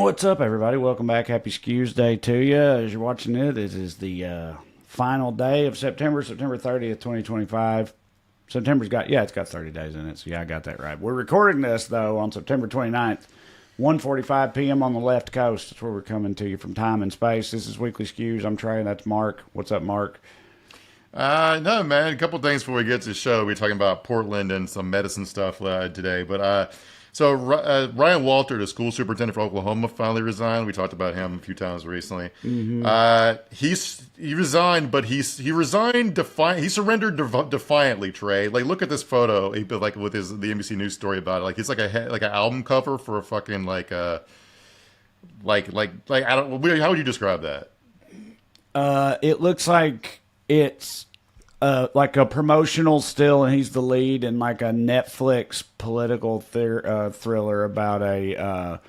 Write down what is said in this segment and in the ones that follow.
What's up, everybody? Welcome back. Happy Skews Day to you. As you're watching it, this is the final day of September 30th, 2025. It's got 30 days in it, so yeah, I got that right. We're recording this, though, on September 29th, 1:45 p.m. on the left coast. That's where we're coming to you from time and space. This is Weekly Skews. I'm Trey, that's Mark. What's up, Mark? No, man. A couple things before we get to the show. We're talking about Portland and some medicine stuff today. But Ryan Walter, the school superintendent for Oklahoma, finally resigned. We talked about him a few times recently. He resigned, but he resigned he surrendered defiantly. Trey, like, look at this photo. Like with the NBC News story about it. Like, it's like an album cover for a fucking like I don't. How would you describe that? It looks like it's like a promotional still, and he's the lead in like a Netflix political thriller about a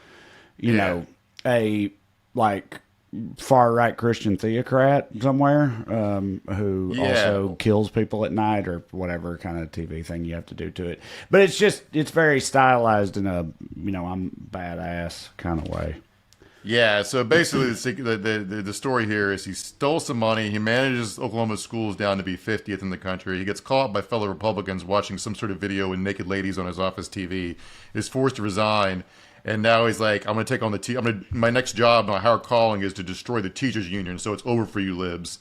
like far right Christian theocrat somewhere who also kills people at night or whatever kind of TV thing you have to do to it. But it's very stylized in a I'm badass kind of way. Yeah, so basically the story here is he stole some money. He manages Oklahoma schools down to be 50th in the country. He gets caught by fellow Republicans watching some sort of video with naked ladies on his office TV. Is forced to resign, and now he's like, I'm going to take on my next job, my higher calling is to destroy the teachers union. So it's over for you libs.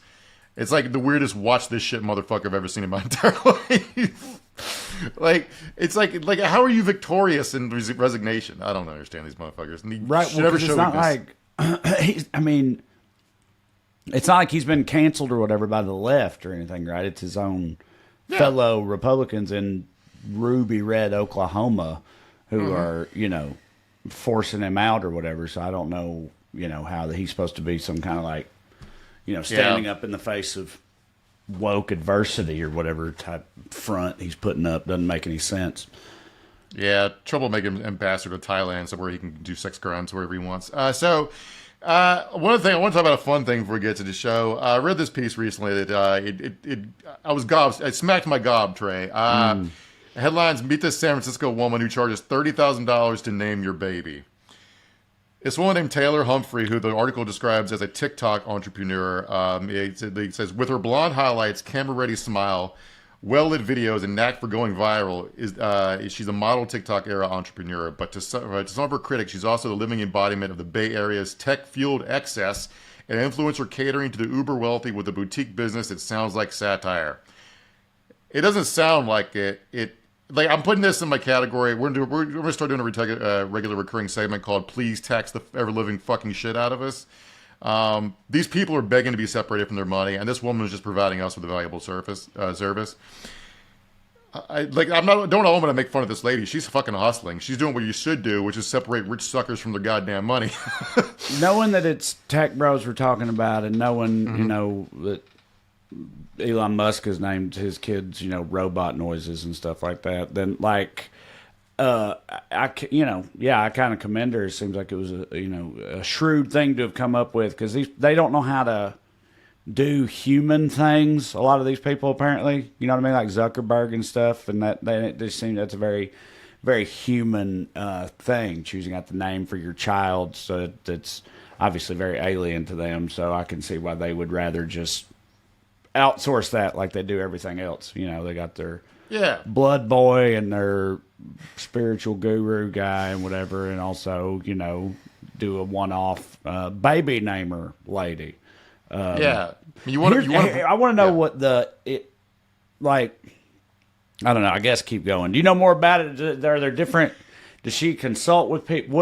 It's like the weirdest watch this shit motherfucker I've ever seen in my entire life. Like, it's like how are you victorious in resignation? I don't understand these motherfuckers. Right, well, it's not like it's not like he's been canceled or whatever by the left or anything, right? It's his own fellow Republicans in ruby red Oklahoma who are forcing him out or whatever. So I don't know how he's supposed to be some kind of like standing up in the face of woke adversity or whatever type front he's putting up. Doesn't make any sense. Yeah, trouble making him ambassador to Thailand somewhere he can do sex crimes wherever he wants. One other thing, I want to talk about a fun thing before we get to the show. I read this piece recently that I smacked my gob tray. Headlines: Meet this San Francisco woman who charges $30,000 to name your baby. It's one named Taylor Humphrey, who the article describes as a TikTok entrepreneur. It says, with her blonde highlights, camera-ready smile, well-lit videos, and knack for going viral, she's a model TikTok-era entrepreneur. But to some of her critics, she's also the living embodiment of the Bay Area's tech-fueled excess, an influencer catering to the uber-wealthy with a boutique business that sounds like satire. It doesn't sound like it. Like, I'm putting this in my category. We're gonna start doing a regular recurring segment called "Please Tax the Ever Living Fucking Shit Out of Us." These people are begging to be separated from their money, and this woman is just providing us with a valuable service. I don't want to make fun of this lady. She's fucking hustling. She's doing what you should do, which is separate rich suckers from their goddamn money. Knowing that it's tech bros we're talking about, and knowing that Elon Musk has named his kids, robot noises and stuff like that, then I kind of commend her. It seems like it was a shrewd thing to have come up with, because they don't know how to do human things. A lot of these people, apparently, you know what I mean, like Zuckerberg and stuff, and that's a very, very human thing. Choosing out the name for your child, so that's obviously very alien to them. So I can see why they would rather just outsource that like they do everything else. They got their blood boy and their spiritual guru guy and whatever, and also do a one-off baby namer lady. I want to know what I don't know. I guess keep going. Do you know more about it? Are there different? Does she consult with people?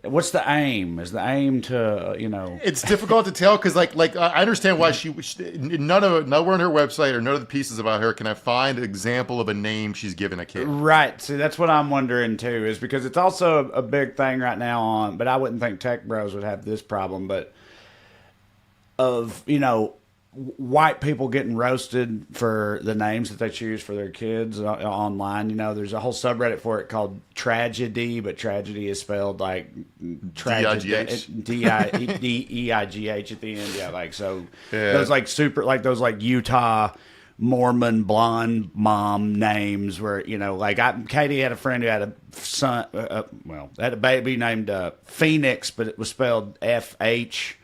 What's the aim? Is the aim to, It's difficult to tell, because like I understand why nowhere on her website or none of the pieces about her can I find an example of a name she's given a kid. Right. See, that's what I'm wondering too, is because it's also a big thing right now but I wouldn't think tech bros would have this problem, but of, white people getting roasted for the names that they choose for their kids online. There's a whole subreddit for it called Tragedy, but tragedy is spelled like D-I-G-H. D-I-D-E-I-G-H at the end. Yeah, those like super, like those like Utah Mormon blonde mom names where, you know, like Katie had a friend who had a son, had a baby named Phoenix, but it was spelled Phoenix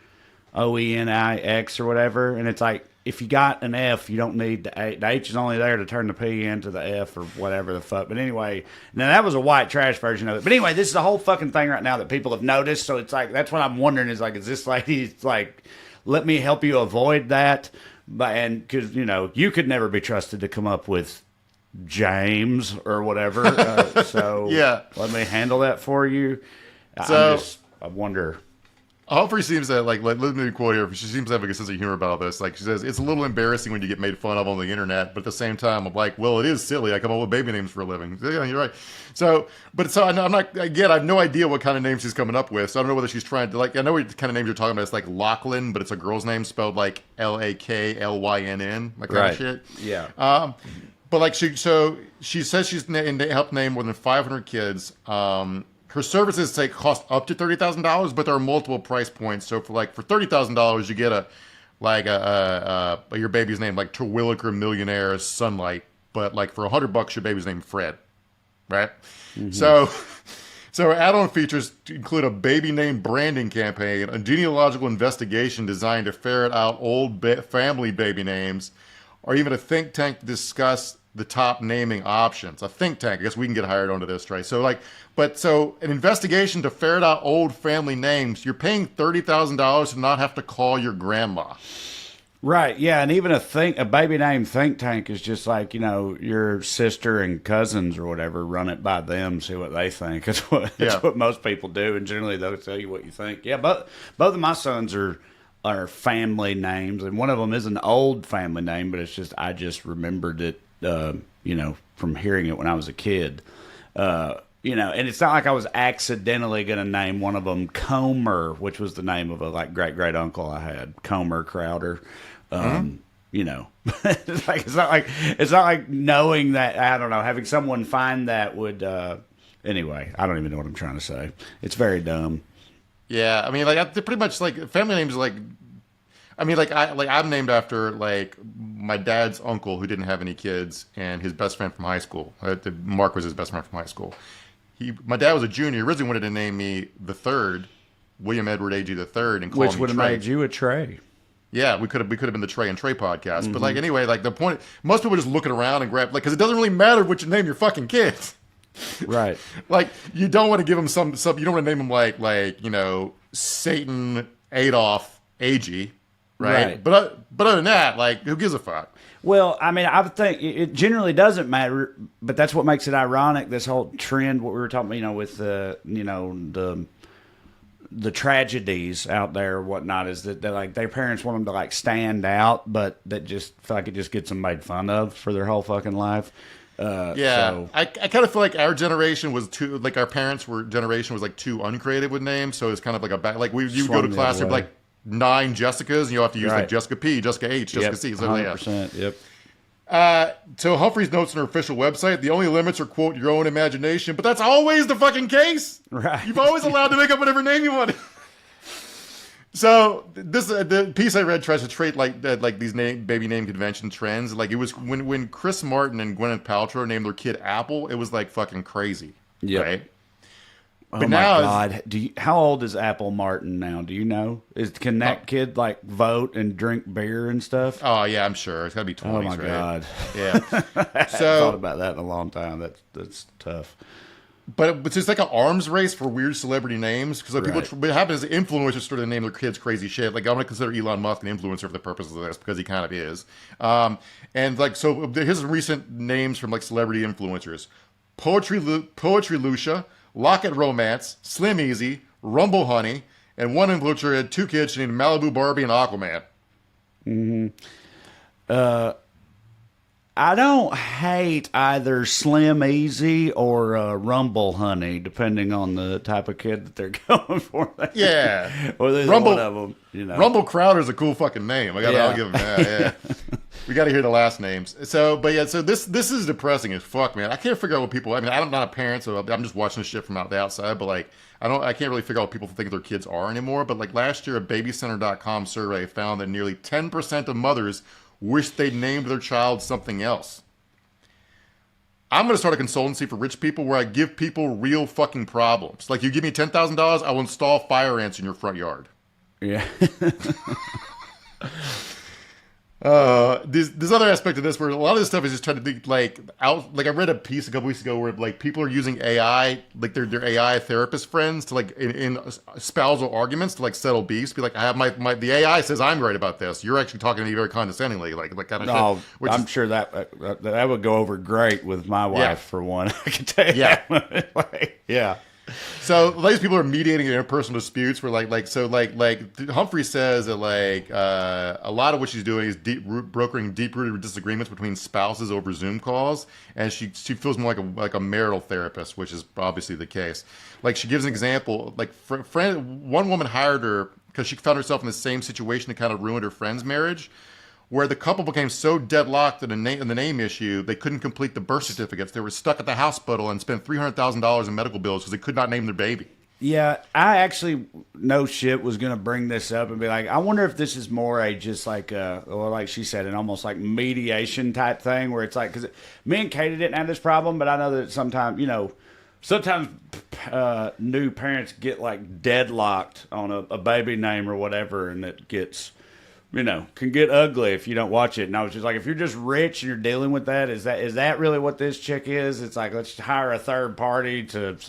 or whatever. And it's like, if you got an F, you don't need the H. The H is only there to turn the P into the F or whatever the fuck. But anyway, now that was a white trash version of it. But anyway, this is the whole fucking thing right now that people have noticed. So it's like, that's what I'm wondering is like, is this lady like, let me help you avoid that? And because, you know, you could never be trusted to come up with James or whatever. So yeah, let me handle that for you. So I wonder. Humphrey seems to let me quote here. She seems to have a good sense of humor about this. Like she says, it's a little embarrassing when you get made fun of on the internet, but at the same time, I'm like, well, it is silly. I come up with baby names for a living. Yeah, you're right. So I'm not again. I have no idea what kind of names she's coming up with. So I don't know whether she's trying to I know what kind of names you're talking about. It's like Lachlan, but it's a girl's name spelled like Laklynn, like kind of shit. Yeah. But like she says she's helped name more than 500 kids. Her services cost up to $30,000, but there are multiple price points. So for $30,000, you get your baby's name like Terwilliger Millionaire Sunlight, but like for $100, your baby's named Fred, right? Mm-hmm. So add-on features include a baby name branding campaign, a genealogical investigation designed to ferret out old family baby names, or even a think tank to discuss the top naming options. A think tank. I guess we can get hired onto this, right? So an investigation to ferret out old family names. You're paying $30,000 to not have to call your grandma. Right. Yeah. And even a baby name think tank is just like, you know, your sister and cousins or whatever, run it by them, see what they think. That's what most people do. And generally they'll tell you what you think. Yeah. But both of my sons are family names, and one of them is an old family name, but it's just, I just remembered it, you know, from hearing it when I was a kid. You know, and it's not like I was accidentally going to name one of them Comer, which was the name of a great uncle I had, Comer Crowder. You know, it's not like knowing that, I don't know, having someone find that would, anyway, I don't even know what I'm trying to say. It's very dumb. Yeah. I mean, like, pretty much like family names, like, I mean, I'm named after like my dad's uncle who didn't have any kids and his best friend from high school. Mark was his best friend from high school. My dad was a junior. Originally wanted to name me the third, William Edward A.G. the third, and call me Trey. Which would have made you a Trey. Yeah, we could have been the Trey and Trey podcast. Mm-hmm. But like anyway, like the point, most people are just looking around and grab because it doesn't really matter what you name your fucking kids. Right. Like you don't want to give them some. You don't want to name them like you know, Satan Adolf A.G. Right. But other than that, like who gives a fuck? Well, I mean, I would think it generally doesn't matter, but that's what makes it ironic. This whole trend, what we were talking about, you know, with the tragedies out there or whatnot, is that like their parents want them to like stand out, but that just feel like it just gets them made fun of for their whole fucking life. So. I kind of feel like our generation was too, like our parents' generation was like too uncreative with names, so it's kind of like you go to class, there'd be like 9 Jessicas, and you have to use like Jessica P, Jessica H, Jessica C. So 100%, yep. So Humphrey's notes on her official website, the only limits are, quote, your own imagination, but that's always the fucking case. Right. You've always allowed to make up whatever name you want. So this the piece I read tries to trait like these baby name convention trends. Like it was when Chris Martin and Gwyneth Paltrow named their kid Apple, it was like fucking crazy. Yeah. Right? Oh but my God! How old is Apple Martin now? Do you know? Can that kid like vote and drink beer and stuff? Oh yeah, I'm sure it's got to be 20s. Oh my right? God! Yeah. I haven't thought about that in a long time. That's tough. But it's just like an arms race for weird celebrity names because like what happens is influencers start to name their kids crazy shit. Like I'm going to consider Elon Musk an influencer for the purposes of this because he kind of is. And like so, here's recent names from like celebrity influencers: Poetry Lucia, Locket Romance, Slim Easy, Rumble Honey, and one influencer had 2 kids named Malibu Barbie and Aquaman. Mm-hmm. I don't hate either Slim Easy or Rumble Honey, depending on the type of kid that they're going for. Yeah. Or there's one of them, you know. Rumble Crowder's a cool fucking name. I'll give him that. Yeah. We got to hear the last names. So this is depressing as fuck, man. I can't figure out what people. I mean, I'm not a parent, so I'm just watching this shit from the outside. But like, I can't really figure out what people think their kids are anymore. But like last year, a BabyCenter.com survey found that nearly 10% of mothers wish they'd named their child something else. I'm going to start a consultancy for rich people where I give people real fucking problems. Like, you give me $10,000, I will install fire ants in your front yard. Yeah. This other aspect of this where a lot of this stuff is just trying to think like out. Like, I read a piece a couple weeks ago where like people are using AI, like their AI therapist friends to like in spousal arguments to like settle beefs. Be like, I have the AI says I'm right about this. You're actually talking to me very condescendingly, like kind of shit. Which I'm sure that would go over great with my wife for one. I can tell you. Yeah. That. Yeah. So these people are mediating interpersonal disputes where like Humphrey says that like a lot of what she's doing is brokering deep-rooted disagreements between spouses over Zoom calls, and she feels more like a marital therapist, which is obviously the case. Like, she gives an example, like one woman hired her because she found herself in the same situation that kind of ruined her friend's marriage, where the couple became so deadlocked in the name issue, they couldn't complete the birth certificates. They were stuck at the hospital and spent $300,000 in medical bills because they could not name their baby. Yeah, I actually, no shit, was going to bring this up and be like, I wonder if this is more a just like, or like she said, an almost like mediation type thing where it's like, because me and Katie didn't have this problem, but I know that sometimes new parents get like deadlocked on a baby name or whatever, and it gets... can get ugly if you don't watch it. And I was just like, if you're just rich and you're dealing with that, is that really what this chick is? It's like, let's hire a third party it's,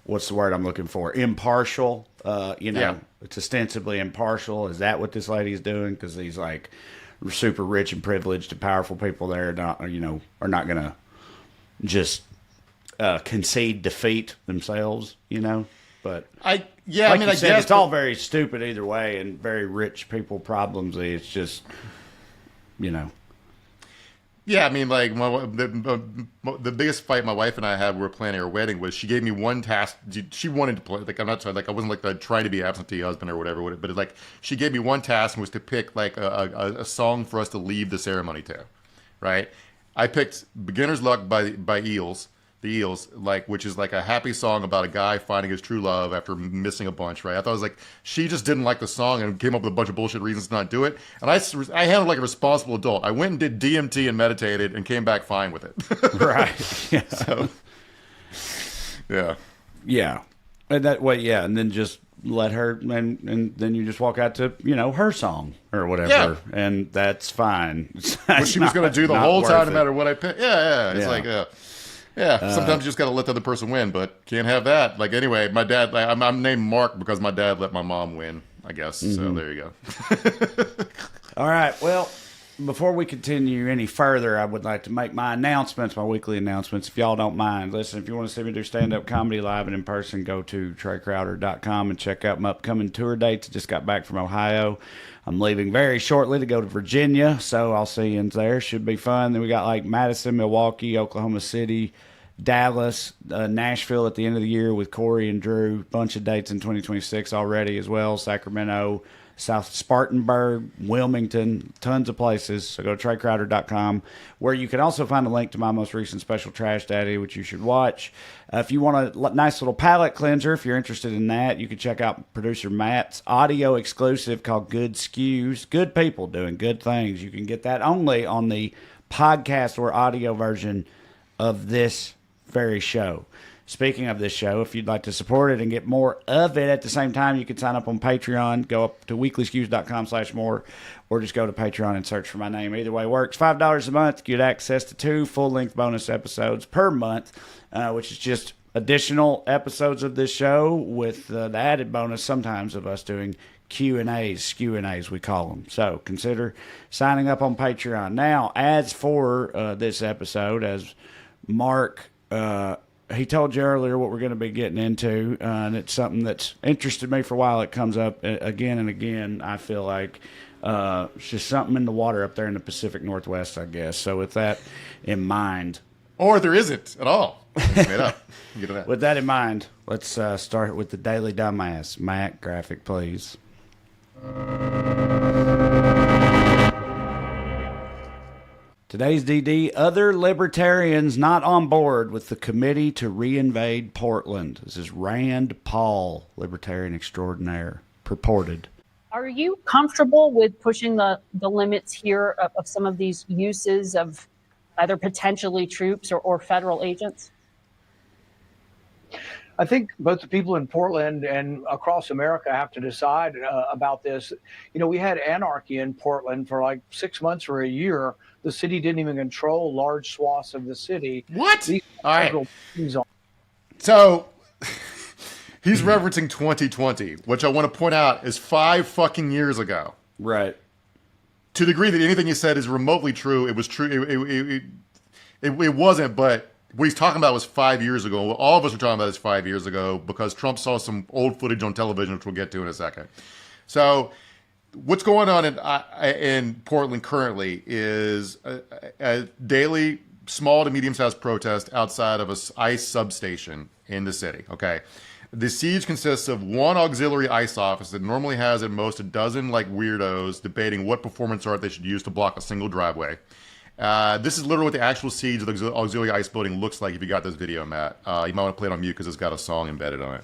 what's the word I'm looking for? Impartial. It's ostensibly impartial. Is that what this lady's doing? Because these like super rich and privileged and powerful people there are not going to just concede defeat themselves, But I guess it's all very stupid either way, and very rich people problems. It's just, Yeah, I mean, like the biggest fight my wife and I had when we were planning our wedding was she gave me one task. She wanted to play. Like, I'm not trying. Like, I wasn't like trying to be absentee husband or whatever. But like, she gave me one task and was to pick like a song for us to leave the ceremony to, right? I picked "Beginner's Luck" by Eels. The Eels, like, which is like a happy song about a guy finding his true love after missing a bunch, right? I thought it was like, she just didn't like the song and came up with a bunch of bullshit reasons to not do it. And I handled like a responsible adult. I went and did DMT and meditated and came back fine with it. Right. Yeah. So, yeah. Yeah. And that way, yeah. And then just let her, and then you just walk out to, her song or whatever. Yeah. And that's fine. What she was going to do the whole time, no matter what I picked. Yeah. It's like, yeah, sometimes you just got to let the other person win, but can't have that. Like, anyway, my dad, I'm named Mark because my dad let my mom win, I guess. Mm-hmm. So there you go. All right. Well, before we continue any further, I would like to make my announcements, my weekly announcements, if y'all don't mind. Listen, if you want to see me do stand-up comedy live and in person, go to TreyCrowder.com and check out my upcoming tour dates. I just got back from Ohio. I'm leaving very shortly to go to Virginia, so I'll see you in there. Should be fun. Then we got like Madison, Milwaukee, Oklahoma City, Dallas, Nashville at the end of the year with Corey and Drew. Bunch of dates in 2026 already as well. Sacramento, South Spartanburg, Wilmington, tons of places. So go to TreyCrowder.com, where you can also find a link to my most recent special, Trash Daddy, which you should watch. If you want a nice little palate cleanser, if you're interested in that, you can check out producer Matt's audio exclusive called Good Skews. Good people doing good things. You can get that only on the podcast or audio version of this very show. Speaking of this show, if you'd like to support it and get more of it at the same time, you can sign up on Patreon. Go up to weeklyskews.com/more, or just go to Patreon and search for my name. Either way works. $5 a month. Get access to 2 full-length bonus episodes per month, which is just additional episodes of this show with the added bonus sometimes of us doing Q&As, Skew&As we call them. So consider signing up on Patreon. Now, as for this episode, as Mark... he told you earlier what we're going to be getting into, and it's something that's interested me for a while. It comes up again and again, I feel like. It's just something in the water up there in the Pacific Northwest, I guess. So with that in mind... Or there isn't at all. It's made up. Get that. With that in mind, let's start with the Daily Dumbass. Matt, graphic, please. Today's DD, other libertarians not on board with the committee to re-invade Portland. This is Rand Paul, libertarian extraordinaire, purported. Are you comfortable with pushing the limits here of some of these uses of either potentially troops or federal agents? I think both the people in Portland and across America have to decide about this. We had anarchy in Portland for like 6 months or a year. The city didn't even control large swaths of the city. What? All right. Things on. So he's referencing 2020, which I want to point out is 5 fucking years ago. Right. To the degree that anything you said is remotely true, it was true. It wasn't, but what he's talking about was 5 years ago. What all of us are talking about is 5 years ago because Trump saw some old footage on television, which we'll get to in a second. So what's going on in Portland currently is a daily small to medium-sized protest outside of an ICE substation in the city, okay? The siege consists of one auxiliary ICE office that normally has at most a dozen like weirdos debating what performance art they should use to block a single driveway. This is literally what the actual siege of the auxiliary ICE building looks like if you got this video, Matt. You might want to play it on mute because it's got a song embedded on it.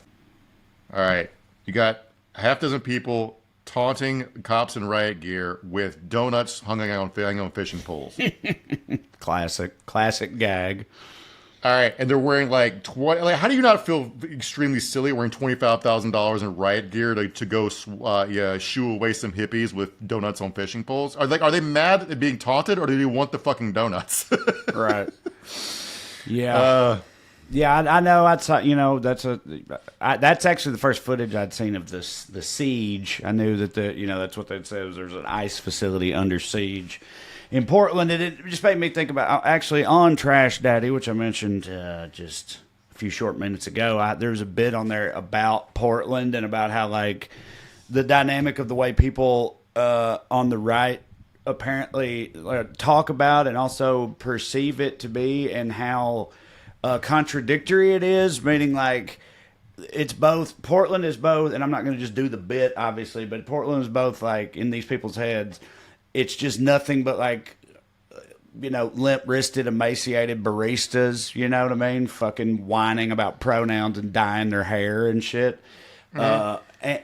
All right. You got a half dozen people taunting cops in riot gear with donuts hanging on fishing poles. Classic gag. All right, and they're wearing like 20. Like, how do you not feel extremely silly wearing $25,000 in riot gear to go shoo away some hippies with donuts on fishing poles? Are they mad at being taunted, or do they want the fucking donuts? Right. Yeah. Yeah, I know. That's that's actually the first footage I'd seen of the siege. I knew that that's what they'd said was there's an ICE facility under siege in Portland. It just made me think about actually on Trash Daddy, which I mentioned just a few short minutes ago. There was a bit on there about Portland and about how like the dynamic of the way people on the right apparently talk about and also perceive it to be, and how contradictory it is, meaning like it's both. Portland is both, and I'm not going to just do the bit obviously, but Portland is both like in these people's heads. It's just nothing but like, limp-wristed, emaciated baristas, you know what I mean? Fucking whining about pronouns and dyeing their hair and shit. Mm-hmm.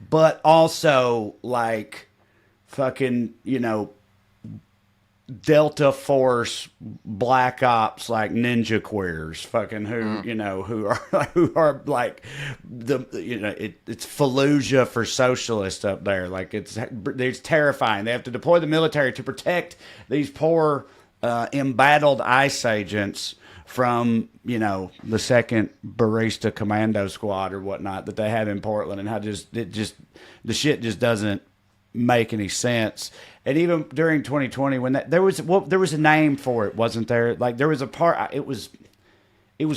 But also like fucking, Delta Force Black Ops like ninja queers, fucking who are like it's Fallujah for socialists up there. Like it's terrifying. They have to deploy the military to protect these poor embattled ICE agents from the second barista commando squad or whatnot that they have in Portland, and how the shit just doesn't make any sense. And even during 2020, when there was a name for it, wasn't there? Like there was a part. It was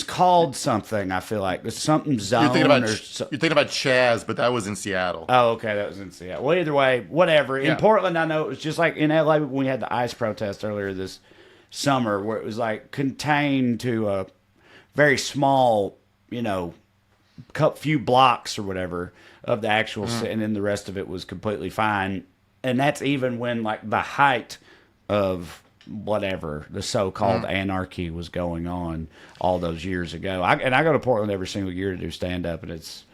called something. I feel like there's something zone. You're thinking about Chaz, but that was in Seattle. Oh, okay, that was in Seattle. Well, either way, whatever. In Portland, I know it was just like in LA when we had the ICE protest earlier this summer, where it was like contained to a very small, few blocks or whatever of the actual city, and then the rest of it was completely fine. And that's even when like the height of whatever the so-called anarchy was going on all those years ago. I go to Portland every single year to do stand-up, and it's,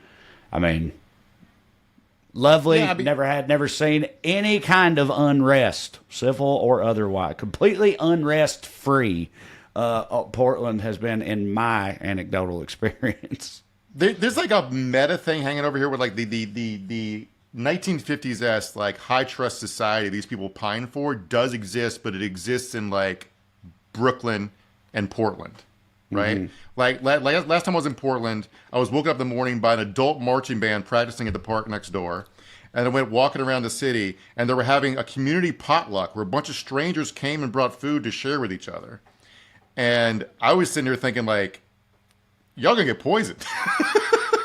lovely. Yeah, never seen any kind of unrest, civil or otherwise, completely unrest-free. Portland has been in my anecdotal experience. There's like a meta thing hanging over here with like the 1950s like high trust society these people pine for does exist, but it exists in like Brooklyn and Portland, right? Mm-hmm. Like last time I was in Portland, I was woken up in the morning by an adult marching band practicing at the park next door. And I went walking around the city, and they were having a community potluck where a bunch of strangers came and brought food to share with each other. And I was sitting there thinking like, y'all gonna get poisoned.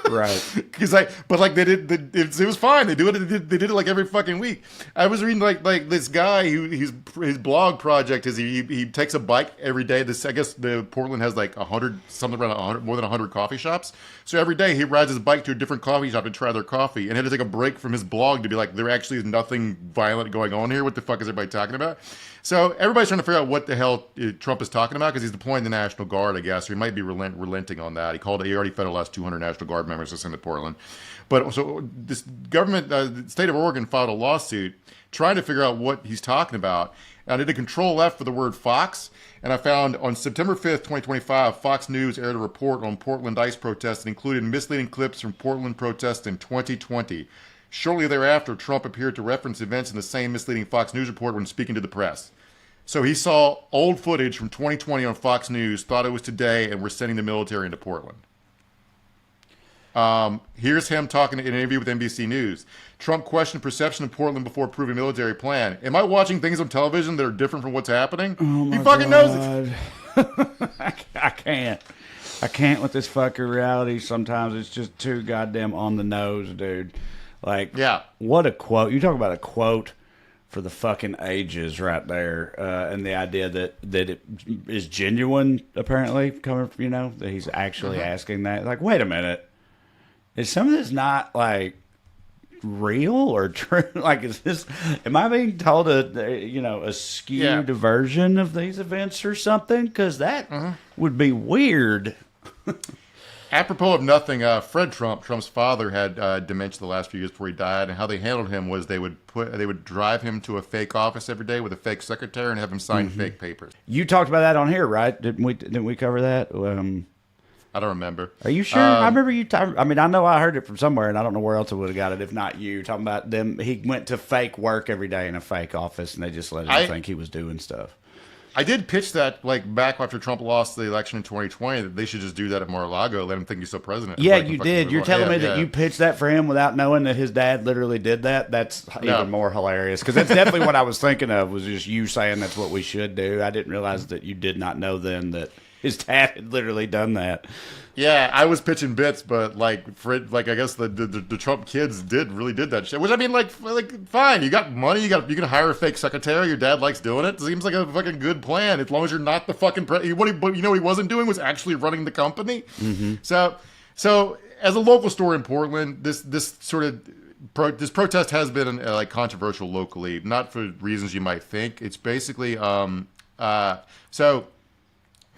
Right. Because it was fine. They did it like every fucking week. I was reading like this guy who his blog project is he takes a bike every day. I guess the Portland has like 100 something around 100 more than 100 coffee shops. So every day he rides his bike to a different coffee shop to try their coffee, and had to take a break from his blog to be like, there actually is nothing violent going on here. What the fuck is everybody talking about? So everybody's trying to figure out what the hell Trump is talking about, because he's deploying the National Guard, I guess, or he might be relenting on that. He already fed the last 200 National Guard members members to send to Portland. But so this government, the state of Oregon filed a lawsuit trying to figure out what he's talking about. And I did a control F for the word Fox, and I found on September 5th, 2025, Fox News aired a report on Portland ICE protests that included misleading clips from Portland protests in 2020. Shortly thereafter, Trump appeared to reference events in the same misleading Fox News report when speaking to the press. So he saw old footage from 2020 on Fox News, thought it was today, and we're sending the military into Portland. Here's him talking in an interview with NBC News. Trump questioned perception of Portland before approving military plan. Am I watching things on television that are different from what's happening? He fucking knows it. I can't. I can't with this fucking reality. Sometimes it's just too goddamn on the nose, dude. Like, yeah. What a quote. You talk about a quote for the fucking ages right there. And the idea that it is genuine, apparently, coming from, that he's actually asking that. Like, wait a minute. Is some of this not, like, real or true? Like, am I being told a skewed version of these events or something? Because that would be weird. Apropos of nothing, Fred Trump, Trump's father, had dementia the last few years before he died, and how they handled him was they would drive him to a fake office every day with a fake secretary and have him sign fake papers. You talked about that on here, right? Didn't we cover that? I don't remember. Are you sure? I remember you. I mean, I know I heard it from somewhere, and I don't know where else I would have got it if not you. Talking about them, he went to fake work every day in a fake office, and they just let him think he was doing stuff. I did pitch that, like, back after Trump lost the election in 2020, that they should just do that at Mar-a-Lago, let him think he's still president. Yeah, you did. You're telling me that you pitched that for him without knowing that his dad literally did that? That's even more hilarious, because that's definitely what I was thinking of, was just you saying that's what we should do. I didn't realize that you did not know then that his dad had literally done that. Yeah, I was pitching bits, but like Fred, like I guess the Trump kids really did that shit. Which I mean, like fine, you got money, you can hire a fake secretary. Your dad likes doing it. Seems like a fucking good plan as long as you're not the fucking what he wasn't doing was actually running the company. So as a local story in Portland, this protest has been like controversial locally, not for reasons you might think. It's basically so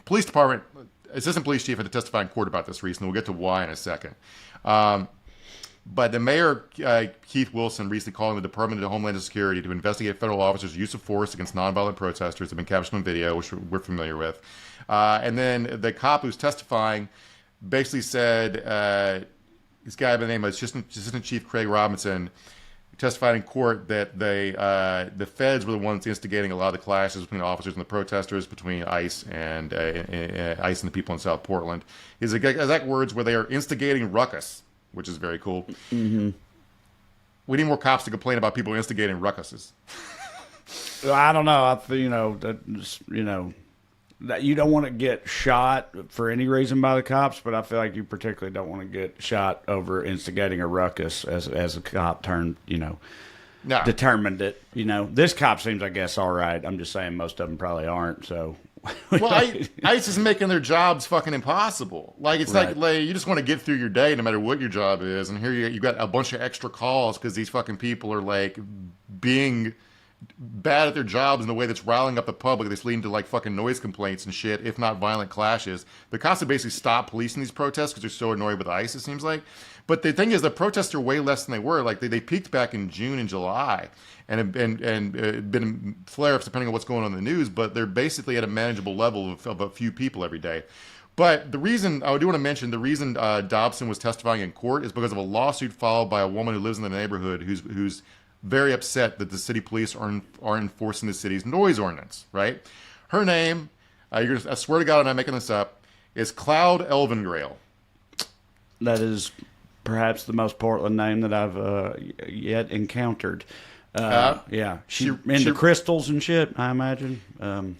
police department. Assistant police chief had to testify in court about this recently. We'll get to why in a second. But the mayor, Keith Wilson, recently called on the Department of Homeland Security to investigate federal officers' use of force against nonviolent protesters. Have been captured on video, which we're familiar with. And then the cop who's testifying basically said, this guy by the name of Assistant Chief Craig Robinson, testified in court that the feds were the ones instigating a lot of the clashes between the officers and the protesters, between ICE and ICE and the people in South Portland. His exact words were, they are instigating ruckus, which is very cool. We need more cops to complain about people instigating ruckuses. I don't know. That you don't want to get shot for any reason by the cops, but I feel like you particularly don't want to get shot over instigating a ruckus as a cop determined it. This cop seems, I guess, all right. I'm just saying most of them probably aren't. So, well, ICE is making their jobs fucking impossible. Like it's like you just want to get through your day, no matter what your job is, and here you got a bunch of extra calls because these fucking people are like being bad at their jobs in a way that's riling up the public, that's leading to like fucking noise complaints and shit, if not violent clashes. The cops have basically stopped policing these protests because they're so annoyed with ICE, it seems like. But the thing is, the protests are way less than they were. Like they peaked back in June and July, and been flare-ups depending on what's going on in the news. But they're basically at a manageable level of a few people every day. But the reason I do want to mention, the reason Dobson was testifying in court is because of a lawsuit filed by a woman who lives in the neighborhood who's very upset that the city police are enforcing the city's noise ordinance, right? Her name, I swear to God I'm not making this up, is Cloud Elvengrail. That is perhaps the most Portland name that I've yet encountered. Yeah, she's into crystals and shit, I imagine.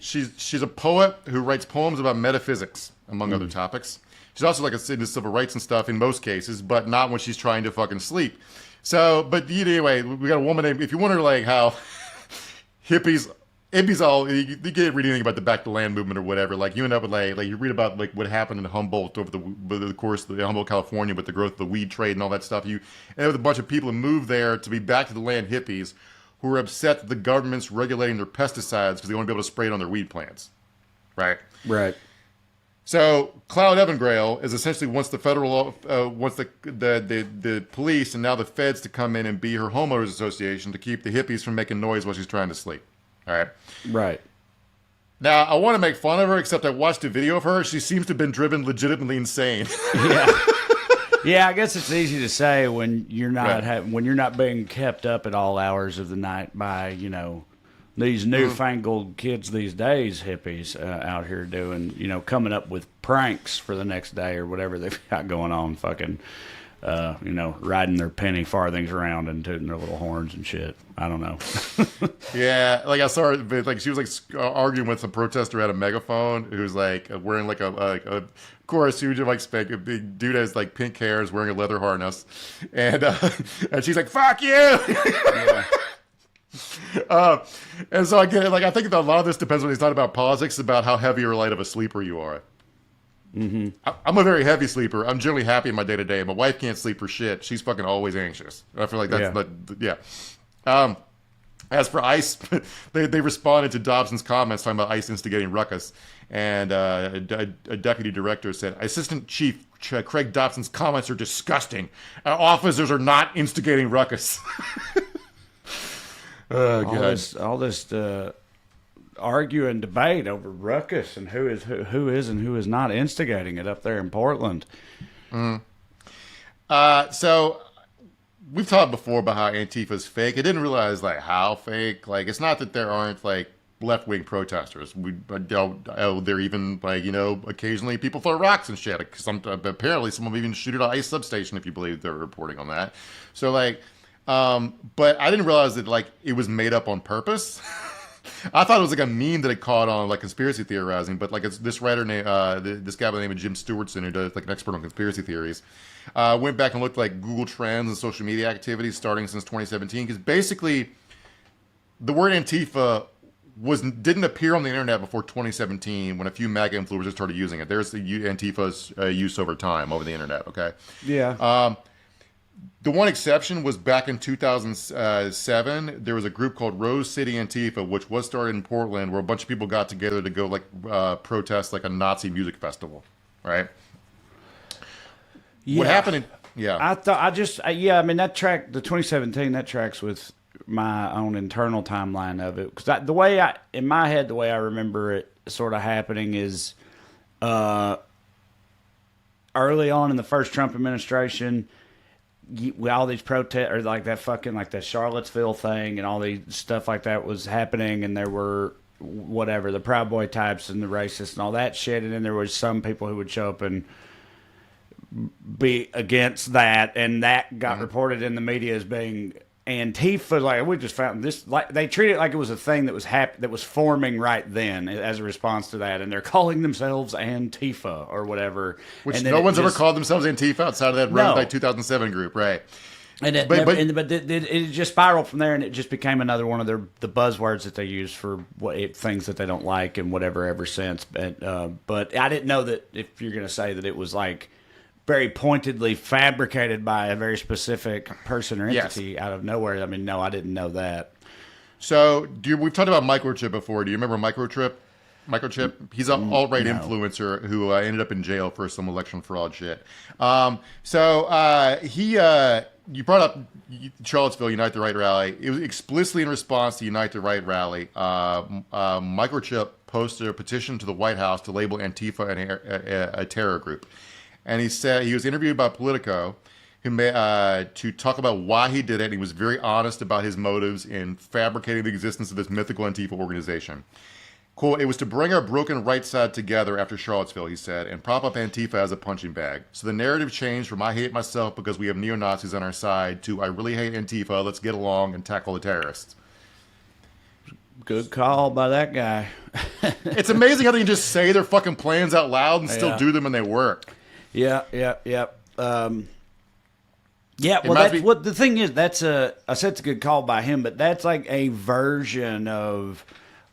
She's a poet who writes poems about metaphysics, among other topics. She's also like into civil rights and stuff in most cases, but not when she's trying to fucking sleep. So, but anyway, we got a woman named, if you wonder like how hippies all, you can't read anything about the back to land movement or whatever, like you end up with like you read about like what happened in Humboldt over the course of Humboldt, California, with the growth of the weed trade and all that stuff. You end up with a bunch of people who moved there to be back to the land hippies who are upset that the government's regulating their pesticides because they want to be able to spray it on their weed plants. Right. So Cloud Evangel is essentially wants the federal, wants the police and now the feds to come in and be her homeowners association to keep the hippies from making noise while she's trying to sleep. All right. Right. Now, I want to make fun of her, except I watched a video of her. She seems to have been driven legitimately insane. Yeah. Yeah, I guess it's easy to say when you're not when you're not being kept up at all hours of the night by, you know, these newfangled kids these days, hippies out here doing, you know, coming up with pranks for the next day or whatever they've got going on, fucking, you know, riding their penny farthings around and tooting their little horns and shit. I don't know. Yeah, like I saw her, like she was like arguing with some protester at a megaphone who's like wearing like of course, huge like a big dude has like pink hair, is wearing a leather harness, and and she's like, "Fuck you." Yeah. And so I get it. Like I think that a lot of this depends when it's not about politics, about how heavy or light of a sleeper you are. Mm-hmm. I'm a very heavy sleeper. I'm generally happy in my day to day. My wife can't sleep for shit. She's fucking always anxious. I feel like that's As for ICE, they responded to Dobson's comments talking about ICE instigating ruckus, and a deputy director said, "Assistant Chief Craig Dobson's comments are disgusting. Our officers are not instigating ruckus." Oh, all this argue and debate over ruckus and who is and who is not instigating it up there in Portland. So we've talked before about how Antifa's fake. I didn't realize like how fake. Like it's not that there aren't like left-wing protesters. They're even like, you know, occasionally people throw rocks and shit. Apparently some of them even shoot at an ICE substation, if you believe they're reporting on that. So like, but I didn't realize that like it was made up on purpose. I thought it was like a meme that it caught on like conspiracy theorizing, but like it's this writer named this guy by the name of Jim Stewartson, who does like an expert on conspiracy theories, went back and looked like Google Trends and social media activities starting since 2017, because basically the word Antifa didn't appear on the internet before 2017 when a few MAGA influencers started using it. There's the Antifa's use over time over the internet. Okay. Yeah. The one exception was back in 2007. There was a group called Rose City Antifa, which was started in Portland, where a bunch of people got together to go like protest like a Nazi music festival, right? Yeah. What happened? I mean that track, the 2017, that tracks with my own internal timeline of it, because the way in my head, the way I remember it sort of happening is early on in the first Trump administration. All these protests, or like that fucking, like that Charlottesville thing and all these stuff like that was happening, and there were whatever, the Proud Boy types and the racists and all that shit, and then there was some people who would show up and be against that, and that got reported in the media as being Antifa. Like, we just found this, like they treated it like it was a thing that was that was forming right then as a response to that, and they're calling themselves Antifa or whatever. Which no one's ever called themselves Antifa outside of that Road 2007 group, right? And it just spiraled from there, and it just became another one of the buzzwords that they use for things that they don't like and whatever ever since. But I didn't know that if you're going to say that it was like very pointedly fabricated by a very specific person or entity out of nowhere. I mean, no, I didn't know that. So, we've talked about Microchip before. Do you remember Microchip? He's an alt-right influencer who ended up in jail for some election fraud shit. You brought up Charlottesville Unite the Right rally. It was explicitly in response to Unite the Right rally. Microchip posted a petition to the White House to label Antifa a terror group. And he said he was interviewed by Politico to talk about why he did it. And he was very honest about his motives in fabricating the existence of this mythical Antifa organization. Quote, "It was to bring our broken right side together after Charlottesville," he said, "and prop up Antifa as a punching bag. So the narrative changed from I hate myself because we have neo-Nazis on our side to I really hate Antifa, let's get along and tackle the terrorists." Good call by that guy. It's amazing how they can just say their fucking plans out loud and still do them and they work. Yeah. Well, what the thing is, I said it's a good call by him, but that's like a version of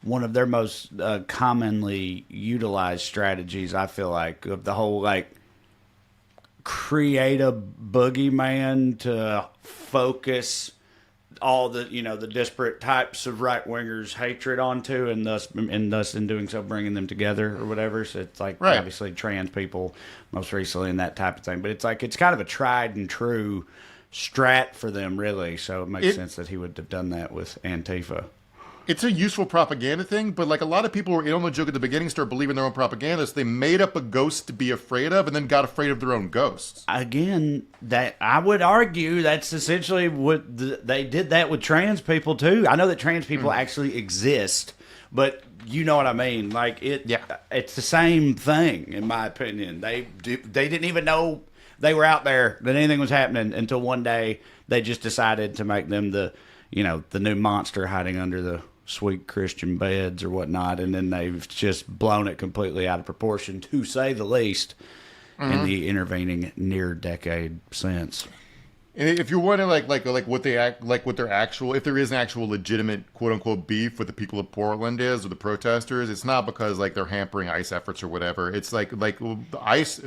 one of their most commonly utilized strategies, I feel like, of the whole, like, create a boogeyman to focus all the the disparate types of right wingers hatred onto, and thus in doing so bringing them together or whatever. So it's like obviously trans people most recently and that type of thing. But it's like it's kind of a tried and true strat for them, really. So it makes sense that he would have done that with Antifa. It's a useful propaganda thing, but like a lot of people were in on the joke at the beginning, start believing their own propaganda. So they made up a ghost to be afraid of, and then got afraid of their own ghosts. Again, that I would argue that's essentially what they did that with trans people too. I know that trans people actually exist, but you know what I mean. Like it's the same thing in my opinion. They didn't even know they were out there, that anything was happening, until one day they just decided to make them the new monster hiding under the sweet Christian beds or whatnot, and then they've just blown it completely out of proportion, to say the least, in the intervening near decade since. And if you're wondering, what their actual, if there is an actual legitimate quote unquote beef with the people of Portland or the protesters, it's not because they're hampering ICE efforts or whatever. It's like ICE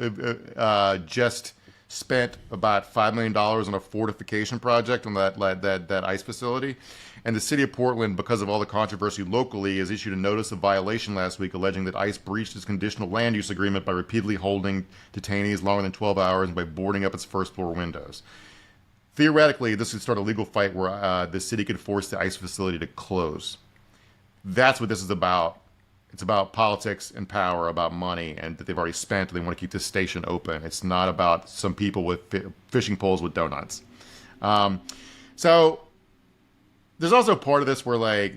just spent about $5 million on a fortification project on that ICE facility. And the city of Portland, because of all the controversy locally, has issued a notice of violation last week alleging that ICE breached its conditional land use agreement by repeatedly holding detainees longer than 12 hours and by boarding up its first floor windows. Theoretically, this could start a legal fight where the city could force the ICE facility to close. That's what this is about. It's about politics and power, about money, and that they've already spent, and they want to keep this station open. It's not about some people with fishing poles with donuts. So there's also part of this where, like,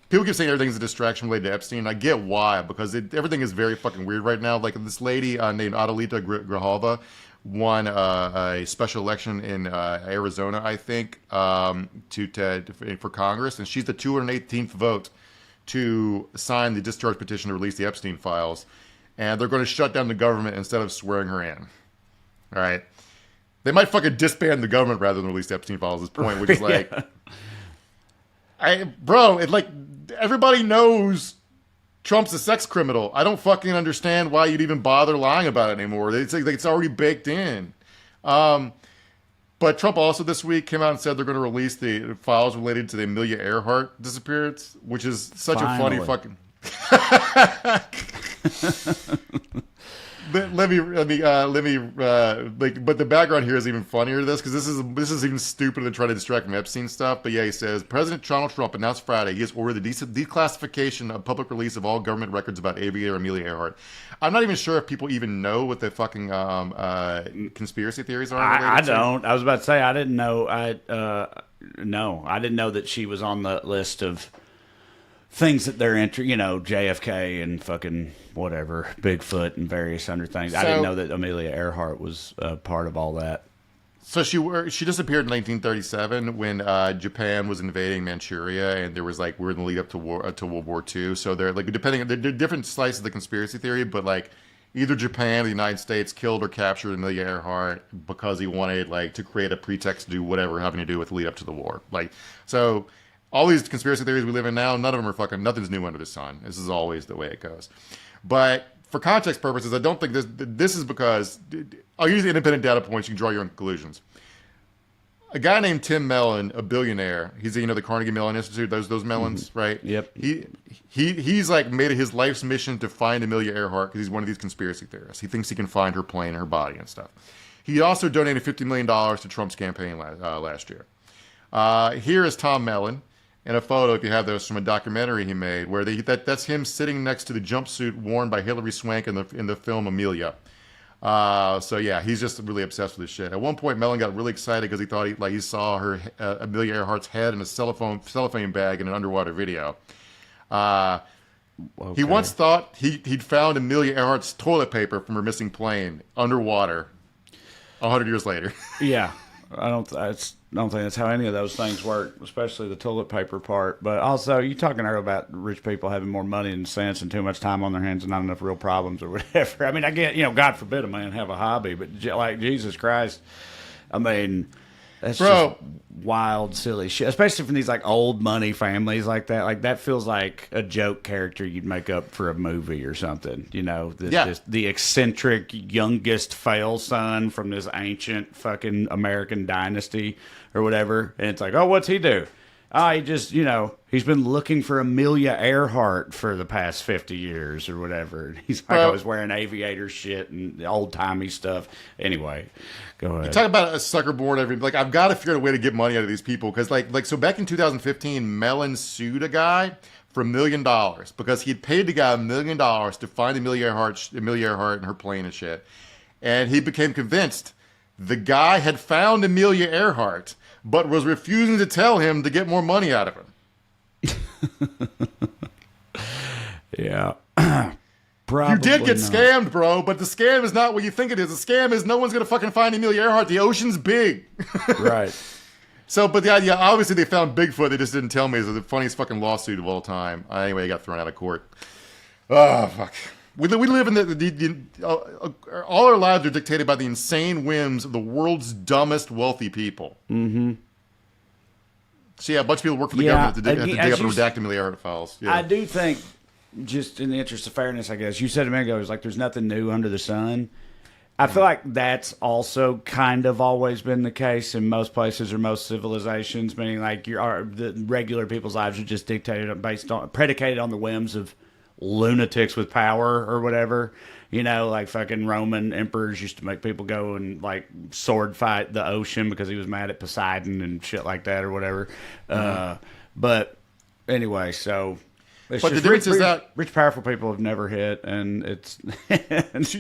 people keep saying everything's a distraction related to Epstein. I get why, because everything is very fucking weird right now. Like, this lady named Adelita Grijalva won a special election in Arizona, I think, for Congress, and she's the 218th vote to sign the discharge petition to release the Epstein files, and they're going to shut down the government instead of swearing her in. All right, they might fucking disband the government rather than release the Epstein files at this point, which is like, everybody knows Trump's a sex criminal. I don't fucking understand why you'd even bother lying about it anymore. It's like it's already baked in. But Trump also this week came out and said they're going to release the files related to the Amelia Earhart disappearance, which is such a funny fucking. But but the background here is even funnier to this, because this is even stupider than trying to distract from Epstein stuff. But yeah, he says President Donald Trump announced Friday he has ordered the declassification of public release of all government records about Aviator Amelia Earhart. I'm not even sure if people even know what the fucking conspiracy theories are. I don't. I was about to say I didn't know. No, I didn't know that she was on the list of things that they're entering, JFK and fucking whatever, Bigfoot and various other things. I didn't know that Amelia Earhart was part of all that. So she disappeared in 1937 when Japan was invading Manchuria, and there was we're in the lead up to World War II. So they're they're different slices of the conspiracy theory, but either Japan or the United States killed or captured Amelia Earhart because he wanted to create a pretext to do whatever having to do with the lead up to the war. So all these conspiracy theories we live in now, none of them are nothing's new under the sun. This is always the way it goes. But for context purposes, I don't think this is because I'll use the independent data points. You can draw your own conclusions. A guy named Tim Mellon, a billionaire, he's the Carnegie Mellon Institute, those Mellons, right? Yep. He's made it his life's mission to find Amelia Earhart because he's one of these conspiracy theorists. He thinks he can find her plane and her body and stuff. He also donated $50 million to Trump's campaign last year. Here is Tom Mellon in a photo, if you have those, from a documentary he made, where that's him sitting next to the jumpsuit worn by Hilary Swank in the film Amelia. So yeah, he's just really obsessed with this shit. At one point, Mellon got really excited because he thought he saw her Amelia Earhart's head in a cellophane bag in an underwater video. Okay. He once thought he'd found Amelia Earhart's toilet paper from her missing plane underwater 100 years later. Yeah, I don't think that's how any of those things work, especially the toilet paper part. But also, you talking earlier about rich people having more money and sense and too much time on their hands and not enough real problems or whatever. I mean, I get, God forbid a man have a hobby, but Jesus Christ, I mean, that's just wild, silly shit. Especially from these old money families like that. That feels like a joke character you'd make up for a movie or something. The eccentric youngest fail son from this ancient fucking American dynasty or whatever. And it's like, oh, what's he do? Oh, he just, he's been looking for Amelia Earhart for the past 50 years or whatever. He's like, I was wearing aviator shit and old-timey stuff. Anyway, go ahead. Talk about a sucker born I've got to figure out a way to get money out of these people. Because, so back in 2015, Mellon sued a guy for $1 million because he'd paid the guy $1 million to find Amelia Earhart and her plane and shit. And he became convinced the guy had found Amelia Earhart, but was refusing to tell him to get more money out of him. Yeah. You did get scammed, bro, but the scam is not what you think it is. The scam is no one's going to fucking find Amelia Earhart. The ocean's big. Right. So, but yeah, obviously they found Bigfoot. They just didn't tell me. It's the funniest fucking lawsuit of all time. Anyway, he got thrown out of court. Oh, fuck. We live in all our lives are dictated by the insane whims of the world's dumbest wealthy people. Mm-hmm. So yeah, a bunch of people work for the government to dig up and redact Amelia Earhart files. Yeah. I do think, just in the interest of fairness, I guess, you said a minute ago, it was like there's nothing new under the sun. I feel like that's also kind of always been the case in most places or most civilizations, meaning like the regular people's lives are just predicated on the whims of lunatics with power or whatever. Like fucking Roman emperors used to make people go and like sword fight the ocean because he was mad at Poseidon and shit like that or whatever. But anyway, so it's but just the difference is that rich, powerful people have never hit, and it's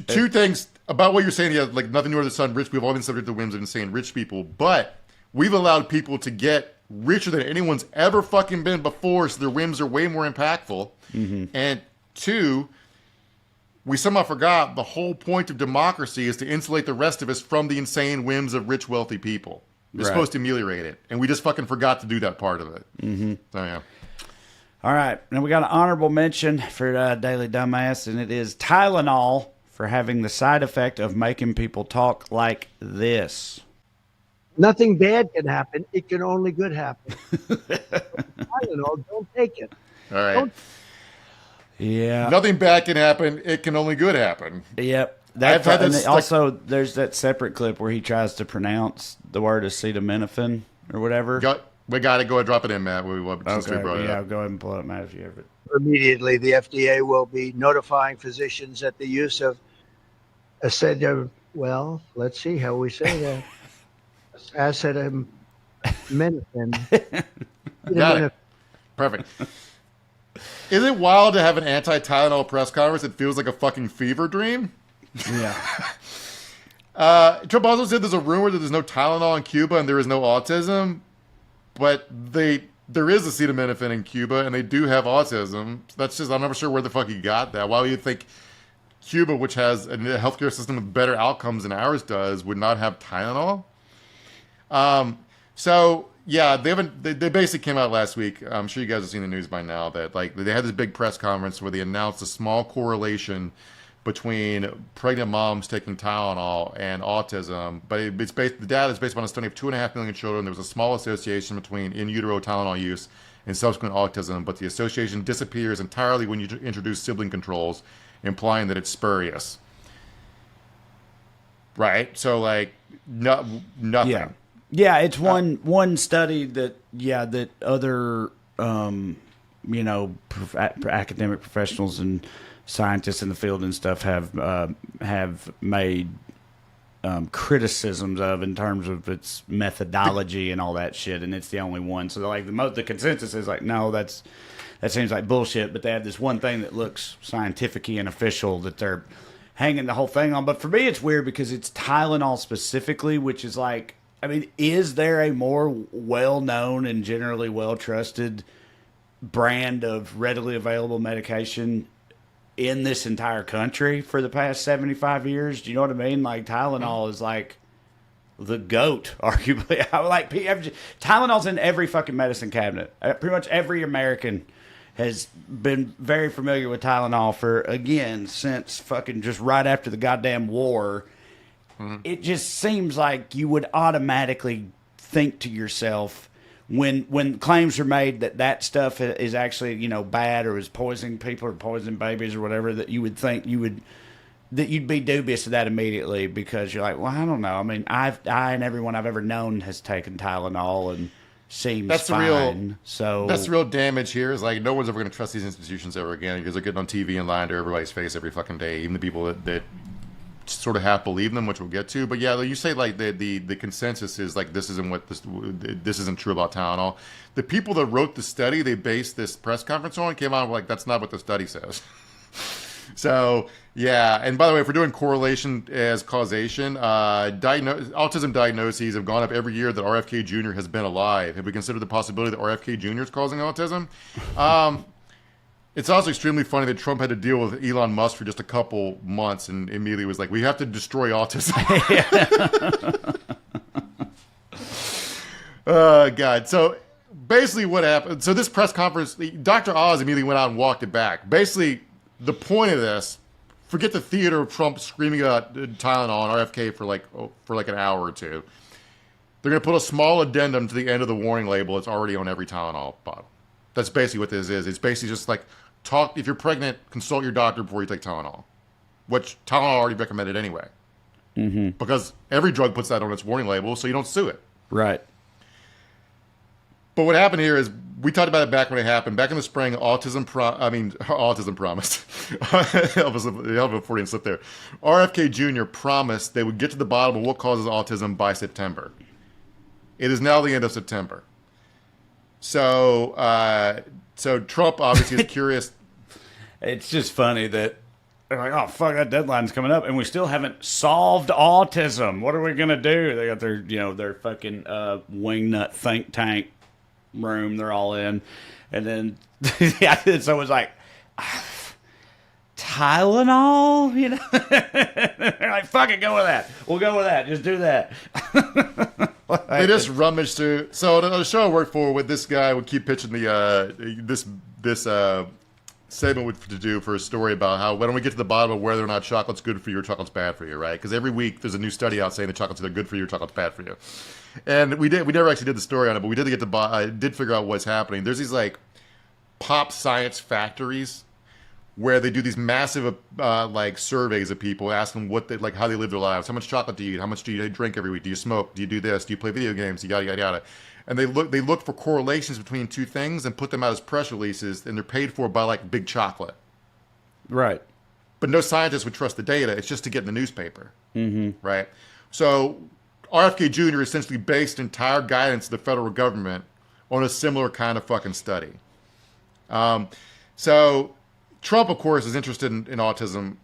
two things about what you're saying. Yeah, like nothing new under the sun. Rich people have all been subject to the whims of insane rich people, but we've allowed people to get richer than anyone's ever fucking been before, so their whims are way more impactful. Mm-hmm. And two, we somehow forgot the whole point of democracy is to insulate the rest of us from the insane whims of rich, wealthy people. You're supposed to ameliorate it, and we just fucking forgot to do that part of it. Mm-hmm. So yeah. All right, now we got an honorable mention for Daily Dumbass, and it is Tylenol for having the side effect of making people talk like this. Nothing bad can happen. It can only good happen. Tylenol, don't take it. All right. Yeah. Nothing bad can happen. It can only good happen. Yep. Also, there's that separate clip where he tries to pronounce the word acetaminophen or whatever. We got to go and drop it in, Matt. Okay, go ahead and pull it up, Matt, if you have it. Immediately, the FDA will be notifying physicians that the use of well, let's see how we say that. Acetaminophen. Got it. Perfect. Is it wild to have an anti-Tylenol press conference that feels like a fucking fever dream? Yeah. Trump also said there's a rumor that there's no Tylenol in Cuba and there is no autism, but there is acetaminophen in Cuba and they do have autism. That's just, I'm not sure where the fuck he got that. Why would you think Cuba, which has a healthcare system with better outcomes than ours does, would not have Tylenol? So yeah, they basically came out last week. I'm sure you guys have seen the news by now that like they had this big press conference where they announced a small correlation between pregnant moms taking Tylenol and autism, but the data is based on a study of 2.5 million children. There was a small association between in utero Tylenol use and subsequent autism, but the association disappears entirely when you introduce sibling controls, implying that it's spurious. Right? So like nothing. Yeah, it's one study that other academic professionals and scientists in the field and stuff have made criticisms of in terms of its methodology and all that shit, and it's the only one. So like the consensus is like, no, that seems like bullshit. But they have this one thing that looks scientific-y and official that they're hanging the whole thing on. But for me, it's weird because it's Tylenol specifically, which is like, I mean, is there a more well-known and generally well-trusted brand of readily available medication in this entire country for the past 75 years? Do you know what I mean? Like, Tylenol is like the GOAT, arguably. I like Tylenol's in every fucking medicine cabinet. Pretty much every American has been very familiar with Tylenol for, again, since fucking just right after the goddamn war. It just seems like you would automatically think to yourself when claims are made that stuff is actually, bad or is poisoning people or poisoning babies or whatever, that you would think you would that you'd be dubious of that immediately because you're like, well, I don't know. I mean, I and everyone I've ever known has taken Tylenol and seems fine. That's the real damage here. Is like no one's ever going to trust these institutions ever again because they're getting on TV and lying to everybody's face every fucking day. Even the people that sort of half believe them, which we'll get to. But yeah, you say like the consensus is like this isn't true about Tylenol. The people that wrote the study they based this press conference on came out like that's not what the study says. So yeah, and by the way, if we're doing correlation as causation, autism diagnoses have gone up every year that RFK Jr. has been alive. Have we considered the possibility that RFK Jr. is causing autism? It's also extremely funny that Trump had to deal with Elon Musk for just a couple months and immediately was like, we have to destroy autism. God. So basically what happened, so this press conference, Dr. Oz immediately went out and walked it back. Basically, the point of this, forget the theater of Trump screaming about Tylenol and RFK for like an hour or two. They're going to put a small addendum to the end of the warning label. It's already on every Tylenol bottle. That's basically what this is. It's basically just like, if you're pregnant, consult your doctor before you take Tylenol, which Tylenol already recommended anyway. Mm-hmm. Because every drug puts that on its warning label, so you don't sue it. Right. But what happened here is, we talked about it back when it happened. Back in the spring, Autism promised. Help a Freudian slip there. RFK Jr. promised they would get to the bottom of what causes autism by September. It is now the end of September. So Trump obviously is curious. It's just funny that they're like, oh, fuck, that deadline's coming up, and we still haven't solved autism. What are we going to do? They got their fucking wingnut think tank room they're all in. And then so it's like, Tylenol? You know? They're like, fuck it, go with that. We'll go with that. Just do that. They just rummaged through. So the show I worked for with this guy would keep pitching this segment to do for a story about how when we get to the bottom of whether or not chocolate's good for you or chocolate's bad for you, right? Because every week there's a new study out saying that chocolate's either good for you or chocolate's bad for you. And we never actually did the story on it, but we did get I did figure out what's happening. There's these like pop science factories where they do these massive like surveys of people, asking what they how they live their lives. How much chocolate do you eat? How much do you drink every week? Do you smoke? Do you do this? Do you play video games? Yada yada yada. And they look for correlations between two things and put them out as press releases, and they're paid for by like Big Chocolate. Right. But no scientist would trust the data. It's just to get in the newspaper. Mm-hmm. Right. So RFK Jr. essentially based entire guidance of the federal government on a similar kind of fucking study. So Trump, of course, is interested in autism.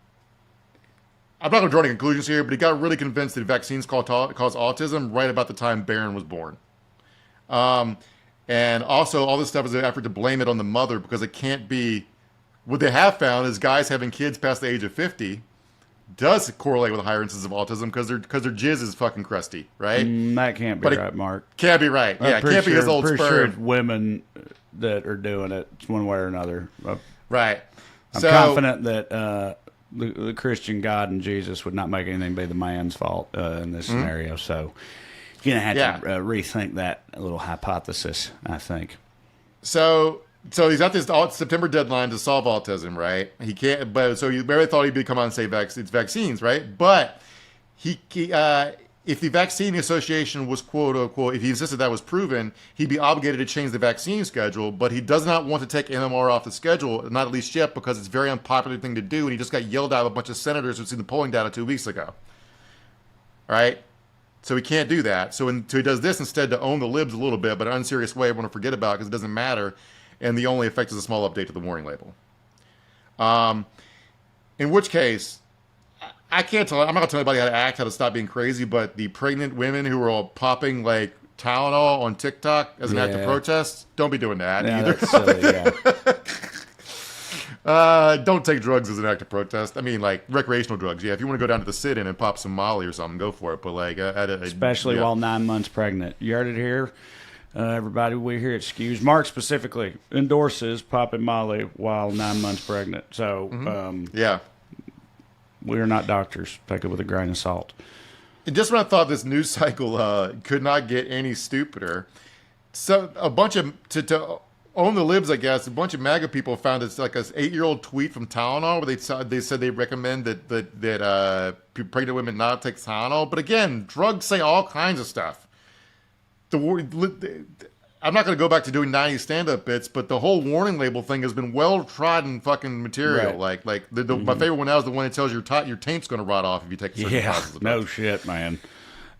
I'm not going to draw any conclusions here, but he got really convinced that vaccines cause autism right about the time Barron was born. And also, all this stuff is an effort to blame it on the mother because it can't be. What they have found is guys having kids past the age of 50 does correlate with a higher incidence of autism because their jizz is fucking crusty, right? That can't be right, Mark. Can't be right. Yeah, it can't be his old sperm. Sure women that are doing it one way or another. Right. I'm confident that the Christian God and Jesus would not make anything be the man's fault in this scenario. So you're going to have to rethink that little hypothesis, I think. So he's got this September deadline to solve autism, right? He can't, but so everybody thought he'd come out and say it's vaccines, right? But he if the vaccine association was quote unquote, if he insisted that was proven, he'd be obligated to change the vaccine schedule. But he does not want to take MMR off the schedule, not at least yet, because it's a very unpopular thing to do. And he just got yelled at by a bunch of senators who've seen the polling data 2 weeks ago. All right. So he can't do that. So he does this instead to own the libs a little bit, but in an unserious way I want to forget about because it doesn't matter. And the only effect is a small update to the warning label. In which case, I can't tell. I'm not going to tell anybody how to act, how to stop being crazy, but the pregnant women who are all popping like Tylenol on TikTok as an act of protest, don't be doing that either. That's silly, Don't take drugs as an act of protest. I mean, like recreational drugs. Yeah, if you want to go down to the sit-in and pop some Molly or something, go for it. But like, especially while 9 months pregnant. You heard it here, everybody. We here at Skews, Mark specifically endorses popping Molly while 9 months pregnant. So we are not doctors. Take it with a grain of salt. And just when I thought this news cycle could not get any stupider, so a bunch of on the libs, I guess, a bunch of MAGA people found it's like an 8-year-old tweet from Tylenol where they said they recommend that pregnant women not take Tylenol. But again, drugs say all kinds of stuff. I'm not going to go back to doing 90 stand-up bits, but the whole warning label thing has been well-trodden fucking material. Right. Like my favorite one now is the one that tells your taint's going to rot off if you take certain classes of drugs. No shit, man.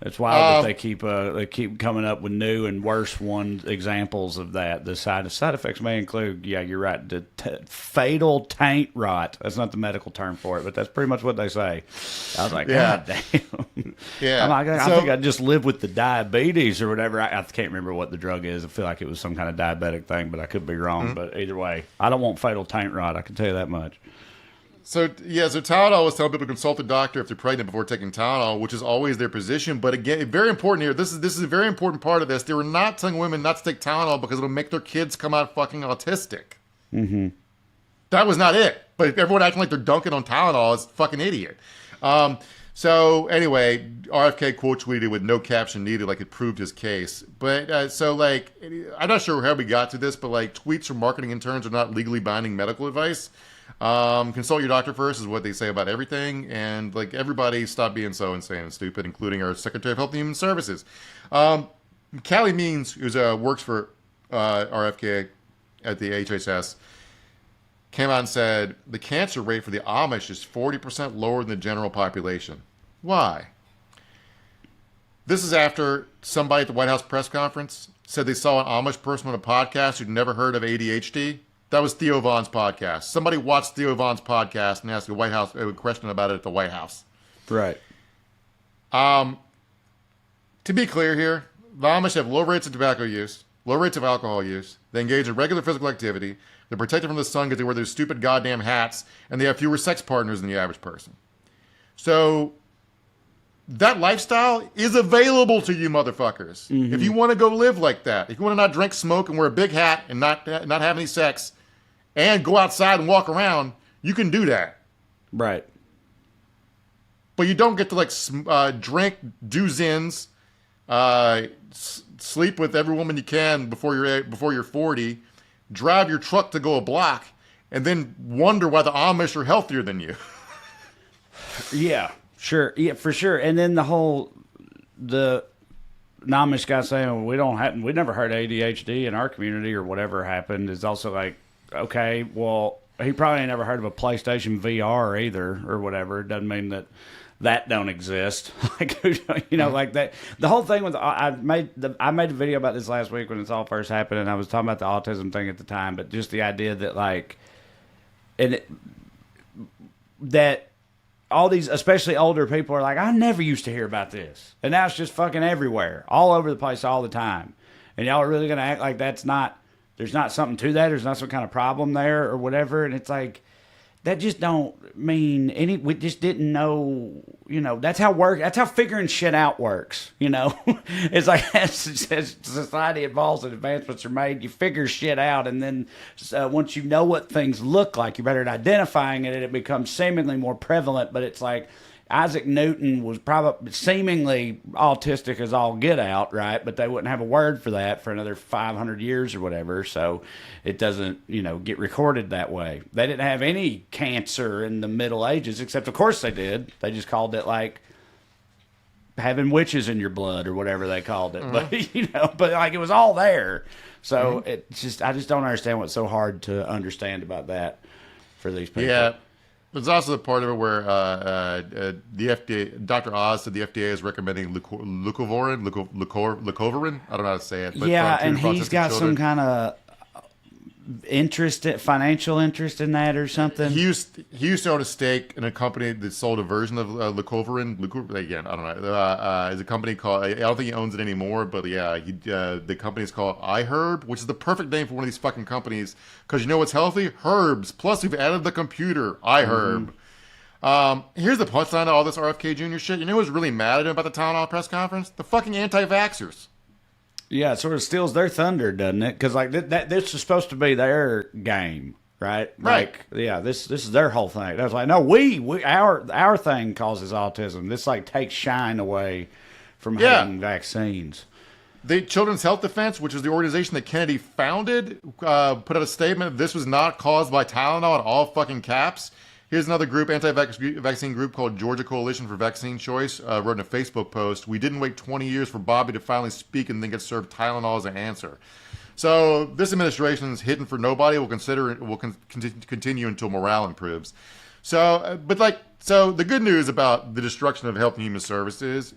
It's wild that they keep coming up with new and worse examples of that. The side effects may include, yeah, you're right, the fatal taint rot. That's not the medical term for it, but that's pretty much what they say. I was like, God damn. Yeah. I think I just live with the diabetes or whatever. I can't remember what the drug is. I feel like it was some kind of diabetic thing, but I could be wrong. But either way, I don't want fatal taint rot. I can tell you that much. So Tylenol was telling people to consult a doctor if they're pregnant before taking Tylenol, which is always their position. But again, very important here. This is a very important part of this. They were not telling women not to take Tylenol because it'll make their kids come out fucking autistic. Mm-hmm. That was not it. But everyone acting like they're dunking on Tylenol is fucking idiot. So anyway, RFK quote tweeted with no caption needed, like it proved his case. But I'm not sure how we got to this, but like tweets from marketing interns are not legally binding medical advice. Consult your doctor first is what they say about everything, and like everybody stop being so insane and stupid, including our Secretary of Health and Human Services. Callie Means, who works for RFK at the HHS, came out and said the cancer rate for the Amish is 40% lower than the general population. Why? This is after somebody at the White House press conference said they saw an Amish person on a podcast who'd never heard of ADHD. That was Theo Vaughn's podcast. Somebody watched Theo Vaughn's podcast and asked the White House a question about it at the White House. Right. To be clear here, the Amish have low rates of tobacco use, low rates of alcohol use. They engage in regular physical activity. They're protected from the sun because they wear those stupid goddamn hats, and they have fewer sex partners than the average person. So that lifestyle is available to you motherfuckers. Mm-hmm. If you want to go live like that, if you want to not drink, smoke, and wear a big hat and not have any sex, and go outside and walk around, you can do that. Right. But you don't get to drink, do zins, sleep with every woman you can before you're 40, drive your truck to go a block, and then wonder why the Amish are healthier than you. Yeah. Sure, yeah, for sure. And then the Amish guy saying we never heard ADHD in our community or whatever happened is also like, okay, well, he probably ain't never heard of a PlayStation VR either or whatever. It doesn't mean that don't exist. Like, like that. The whole thing with I made a video about this last week when this all first happened, and I was talking about the autism thing at the time, but just the idea that that all these, especially older people, are like, I never used to hear about this. And now it's just fucking everywhere, all over the place, all the time. And y'all are really going to act like there's not something to that, there's not some kind of problem there or whatever. And it's like, that just don't mean we just didn't know, that's how figuring shit out works, It's like, as society evolves and advancements are made, you figure shit out, and then once you know what things look like, you're better at identifying it, and it becomes seemingly more prevalent. But it's like, Isaac Newton was probably seemingly autistic as all get out, right? But they wouldn't have a word for that for another 500 years or whatever, so it doesn't, get recorded that way. They didn't have any cancer in the Middle Ages, except of course they did. They just called it like having witches in your blood or whatever they called it. Mm-hmm. But it was all there. So mm-hmm. I just don't understand what's so hard to understand about that for these people. Yeah. There's also the part of it where the FDA, Dr. Oz said the FDA is recommending leucovorin. I don't know how to say it. But yeah, and he's got some kind of financial interest in that or something. He used to own a stake in a company that sold a version of leucovorin. Again, I don't know. It's a company called, I don't think he owns it anymore, but yeah, the company is called iHerb, which is the perfect name for one of these fucking companies, because you know what's healthy? Herbs. Plus, we've added the computer, iHerb. Mm-hmm. Here's the punchline to all this RFK Jr. shit. You know who's really mad at him about the town hall press conference? The fucking anti-vaxxers. Yeah, it sort of steals their thunder, doesn't it? Because this is supposed to be their game, right? Right. Yeah, this is their whole thing. I was like, no, our thing causes autism. This takes shine away from having vaccines. The Children's Health Defense, which is the organization that Kennedy founded, put out a statement. This was not caused by Tylenol in all fucking caps. Here's another group, anti-vaccine group called Georgia Coalition for Vaccine Choice, wrote in a Facebook post, "We didn't wait 20 years for Bobby to finally speak and then get served Tylenol as an answer." So this administration is hidden for nobody. We'll consider it will continue until morale improves. So, so the good news about the destruction of Health and Human Services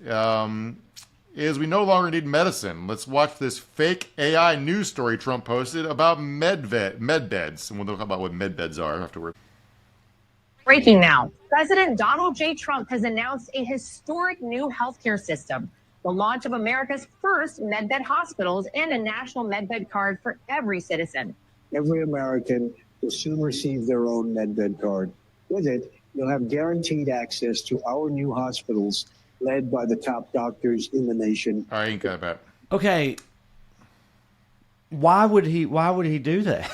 is we no longer need medicine. Let's watch this fake AI news story Trump posted about Medbeds, and we'll talk about what Medbeds are afterward. Breaking now, President Donald J. Trump has announced a historic new healthcare system, the launch of America's first medbed hospitals and a national medbed card for every citizen. Every American will soon receive their own medbed card. With it, you'll have guaranteed access to our new hospitals led by the top doctors in the nation. All right, you got that. Okay. Why would he do that?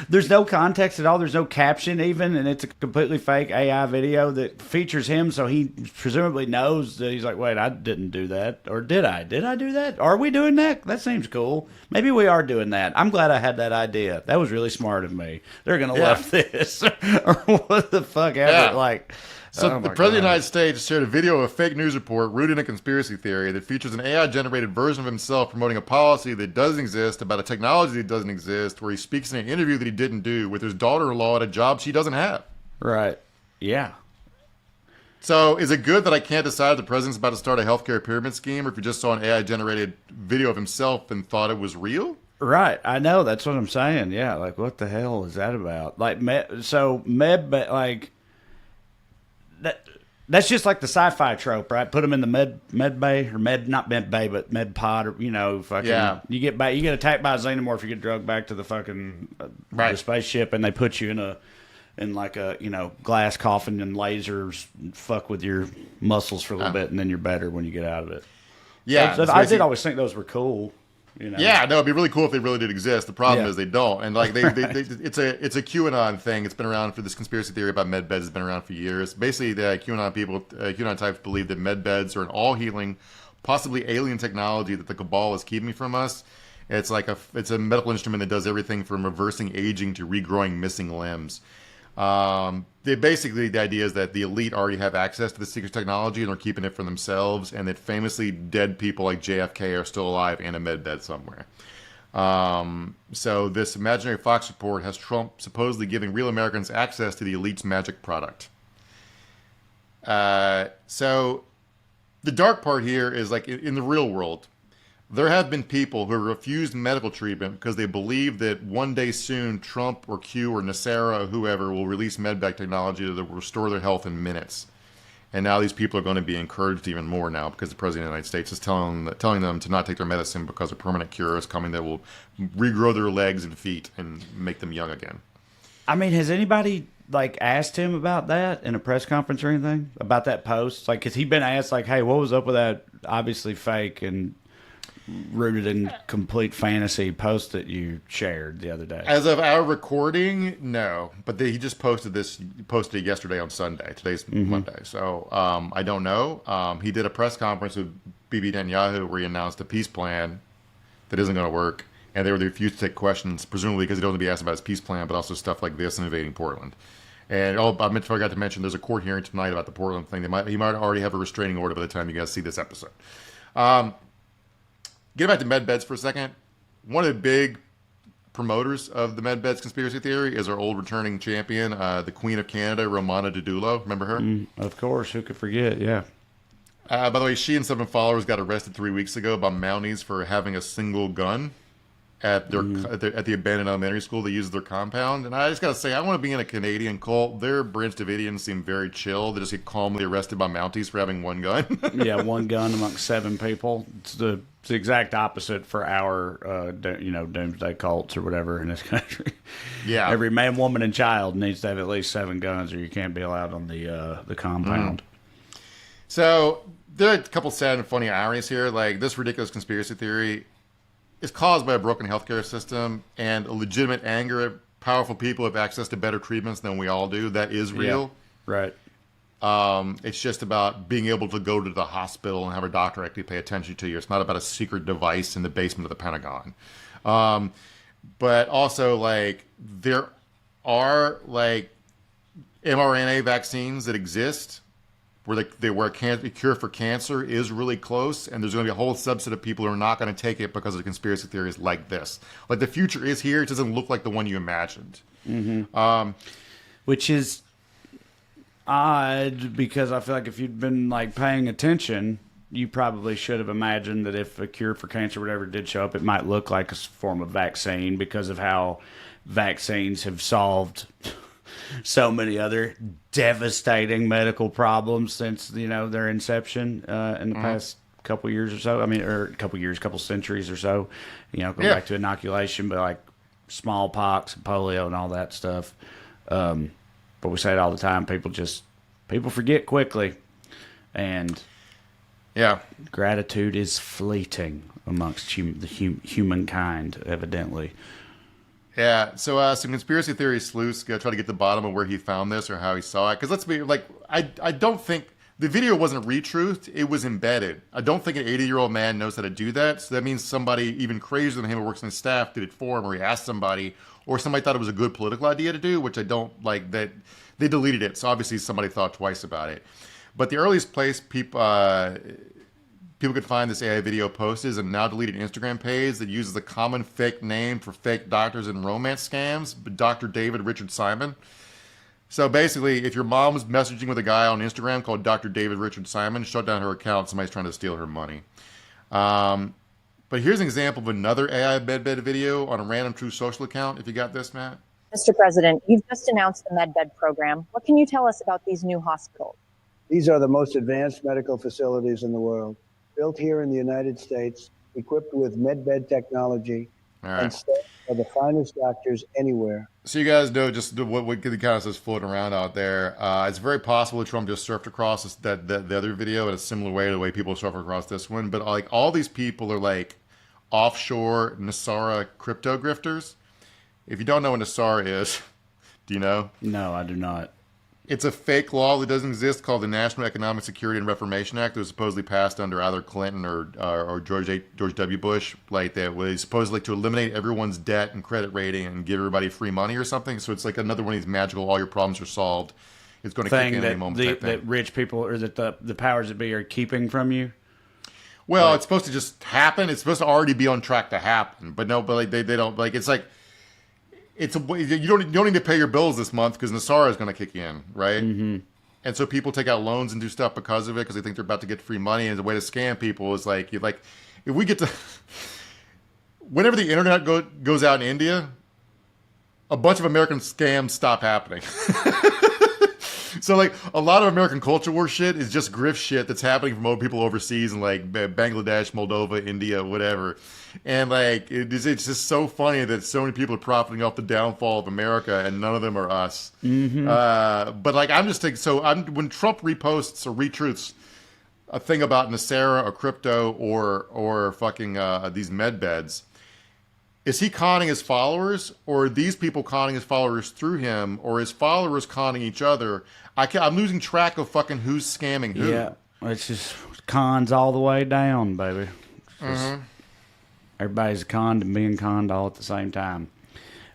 There's no context at all. There's no caption even, and it's a completely fake AI video that features him, so he presumably knows that he's like, wait, I didn't do that. Or did I? Did I do that? Are we doing that? That seems cool. Maybe we are doing that. I'm glad I had that idea. That was really smart of me. They're going to love this. Or what the fuck ever. Like... So the President of the United States shared a video of a fake news report rooted in a conspiracy theory that features an AI-generated version of himself promoting a policy that doesn't exist about a technology that doesn't exist, where he speaks in an interview that he didn't do with his daughter-in-law at a job she doesn't have. Right. Yeah. So is it good that I can't decide if the president's about to start a healthcare pyramid scheme, or if you just saw an AI-generated video of himself and thought it was real? Right. I know. That's what I'm saying. Yeah. Like, what the hell is that about? Like, that's just like the sci-fi trope, right? Put them in the med bay or not med bay, but med pod, or fucking. You get attacked by a xenomorph, you get drugged back to the fucking the spaceship, and they put you in like a glass coffin and lasers fuck with your muscles for a little bit, and then you're better when you get out of it. Yeah, so I did always think those were cool. Yeah, no, it'd be really cool if they really did exist. The problem is they don't, and like it's a QAnon thing. It's been around for this conspiracy theory about medbeds. Has been around for years. Basically, the QAnon types believe that medbeds are an all-healing, possibly alien technology that the cabal is keeping from us. It's like it's a medical instrument that does everything from reversing aging to regrowing missing limbs. The idea is that the elite already have access to the secret technology and they're keeping it for themselves, and that famously dead people like JFK are still alive in a medbed somewhere. So this imaginary Fox report has Trump supposedly giving real Americans access to the elite's magic product. So the dark part here is, like, in the real world, there have been people who have refused medical treatment because they believe that one day soon Trump or Q or Nasara or whoever will release medbed technology that will restore their health in minutes. And now these people are going to be encouraged even more now because the President of the United States is telling them to not take their medicine because a permanent cure is coming that will regrow their legs and feet and make them young again. I mean, has anybody asked him about that in a press conference or anything about that post? Like, has he been asked, like, hey, what was up with that obviously fake and rooted in complete fantasy post that you shared the other day? As of our recording, no. But he just posted it yesterday on Sunday. Today's Monday. So I don't know. He did a press conference with Bibi Netanyahu where he announced a peace plan that isn't going to work. And they refused to take questions, presumably because he doesn't want to be asked about his peace plan, but also stuff like this and invading Portland. And I forgot to mention, there's a court hearing tonight about the Portland thing. He might already have a restraining order by the time you guys see this episode. Get back to medbeds for a second. One of the big promoters of the medbeds conspiracy theory is our old returning champion, the Queen of Canada, Romana Didulo. Remember her? Of course. Who could forget? Yeah. By the way, she and 7 followers got arrested 3 weeks ago by Mounties for having a single gun at the abandoned elementary school they use their compound. And I just got to say, I want to be in a Canadian cult. Their Branch Davidians seem very chill. They just get calmly arrested by Mounties for having one gun. Yeah, one gun amongst 7 people. It's the exact opposite for our, doomsday cults or whatever in this country. Yeah. Every man, woman, and child needs to have at least 7 guns, or you can't be allowed on the compound. So there are a couple sad and funny ironies here. Like, this ridiculous conspiracy theory is caused by a broken healthcare system and a legitimate anger at powerful people who have access to better treatments than we all do. That is real. Yeah, right. It's just about being able to go to the hospital and have a doctor actually pay attention to you. It's not about a secret device in the basement of the Pentagon. But also, like, there are, like, mRNA vaccines that exist where where a cure for cancer is really close, and there's going to be a whole subset of people who are not going to take it because of conspiracy theories like this. Like, the future is here. It doesn't look like the one you imagined. Mm-hmm. Which is odd, because I feel like if you'd been, like, paying attention, you probably should have imagined that if a cure for cancer or whatever did show up, it might look like a form of vaccine, because of how vaccines have solved so many other devastating medical problems since, their inception in the past couple years or so. I mean, or couple centuries or so, going back to inoculation, but like smallpox and polio and all that stuff. But we say it all the time. People forget quickly, and gratitude is fleeting amongst humankind, evidently. Yeah, so some conspiracy theory sleuths try to get to the bottom of where he found this or how he saw it. Because let's be like, I don't think the video wasn't retruthed; it was embedded. I don't think an 80-year-old man knows how to do that. So that means somebody even crazier than him who works in his staff did it for him, or he asked somebody, or somebody thought it was a good political idea to do, which I don't like. That they deleted it, so obviously somebody thought twice about it. But the earliest place people could find this AI video post is a now deleted Instagram page that uses a common fake name for fake doctors and romance scams, Dr. David Richard Simon. So basically, if your mom's messaging with a guy on Instagram called Dr. David Richard Simon, shut down her account. Somebody's trying to steal her money. But here's an example of another AI Medbed video on a random True Social account. If you got this, Matt. Mr. President, you've just announced the Medbed program. What can you tell us about these new hospitals? These are the most advanced medical facilities in the world, built here in the United States, equipped with Medbed technology, and staffed by the finest doctors anywhere. So you guys know just what kind of is floating around out there. It's very possible that Trump just surfed across the other video in a similar way to the way people surf across this one. But like, all these people are like offshore Nasara crypto grifters. If you don't know what Nasara is, do you know? No, I do not. It's a fake law that doesn't exist called the National Economic Security and Reformation Act that was supposedly passed under either Clinton or George W. Bush. Like, that was supposedly to eliminate everyone's debt and credit rating and give everybody free money or something. So it's like another one of these magical, all your problems are solved. It's going to kick in any moment. That rich people, or that the powers that be are keeping from you? Well, it's supposed to just happen. It's supposed to already be on track to happen. But no, but like they don't, like, it's like, you don't need to pay your bills this month because Nasara is going to kick in, right? Mm-hmm. And so people take out loans and do stuff because of it, because they think they're about to get free money. And the way to scam people is like, if we get to, whenever the internet goes out in India, a bunch of American scams stop happening. So like, a lot of American culture war shit is just grift shit that's happening from people overseas in like Bangladesh, Moldova, India, whatever. And like, it's just so funny that so many people are profiting off the downfall of America, and none of them are us. Mm-hmm. But like, I'm just thinking, when Trump reposts or retruths a thing about Nasara or crypto or fucking these med beds, is he conning his followers, or are these people conning his followers through him, or his followers conning each other? I'm losing track of fucking who's scamming who. Yeah, it's just cons all the way down, baby. Mm-hmm. Everybody's conned and being conned all at the same time.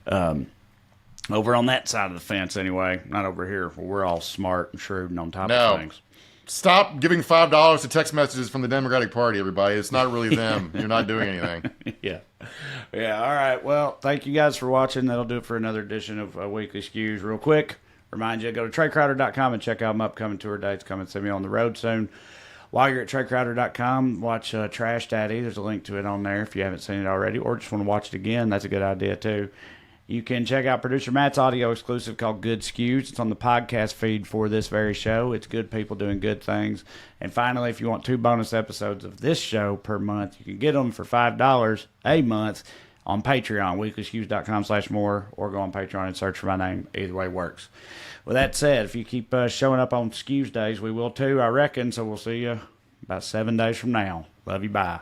Over on that side of the fence, anyway, not over here, where we're all smart and shrewd and on top of things. Stop giving $5 to text messages from the Democratic Party, everybody. It's not really them. You're not doing anything. Yeah. All right. Well, thank you guys for watching. That'll do it for another edition of Weekly Skews. Real quick, remind you to go to TreyCrowder.com and check out my upcoming tour dates. Come and see me on the road soon. While you're at TreyCrowder.com, watch Trash Daddy. There's a link to it on there if you haven't seen it already, or just want to watch it again. That's a good idea, too. You can check out Producer Matt's audio exclusive called Good Skews. It's on the podcast feed for this very show. It's good people doing good things. And finally, if you want 2 bonus episodes of this show per month, you can get them for $5 a month on Patreon, weeklyskews.com/more, or go on Patreon and search for my name. Either way works. With that said, if you keep showing up on Skews days, we will too, I reckon. So we'll see you about 7 days from now. Love you. Bye.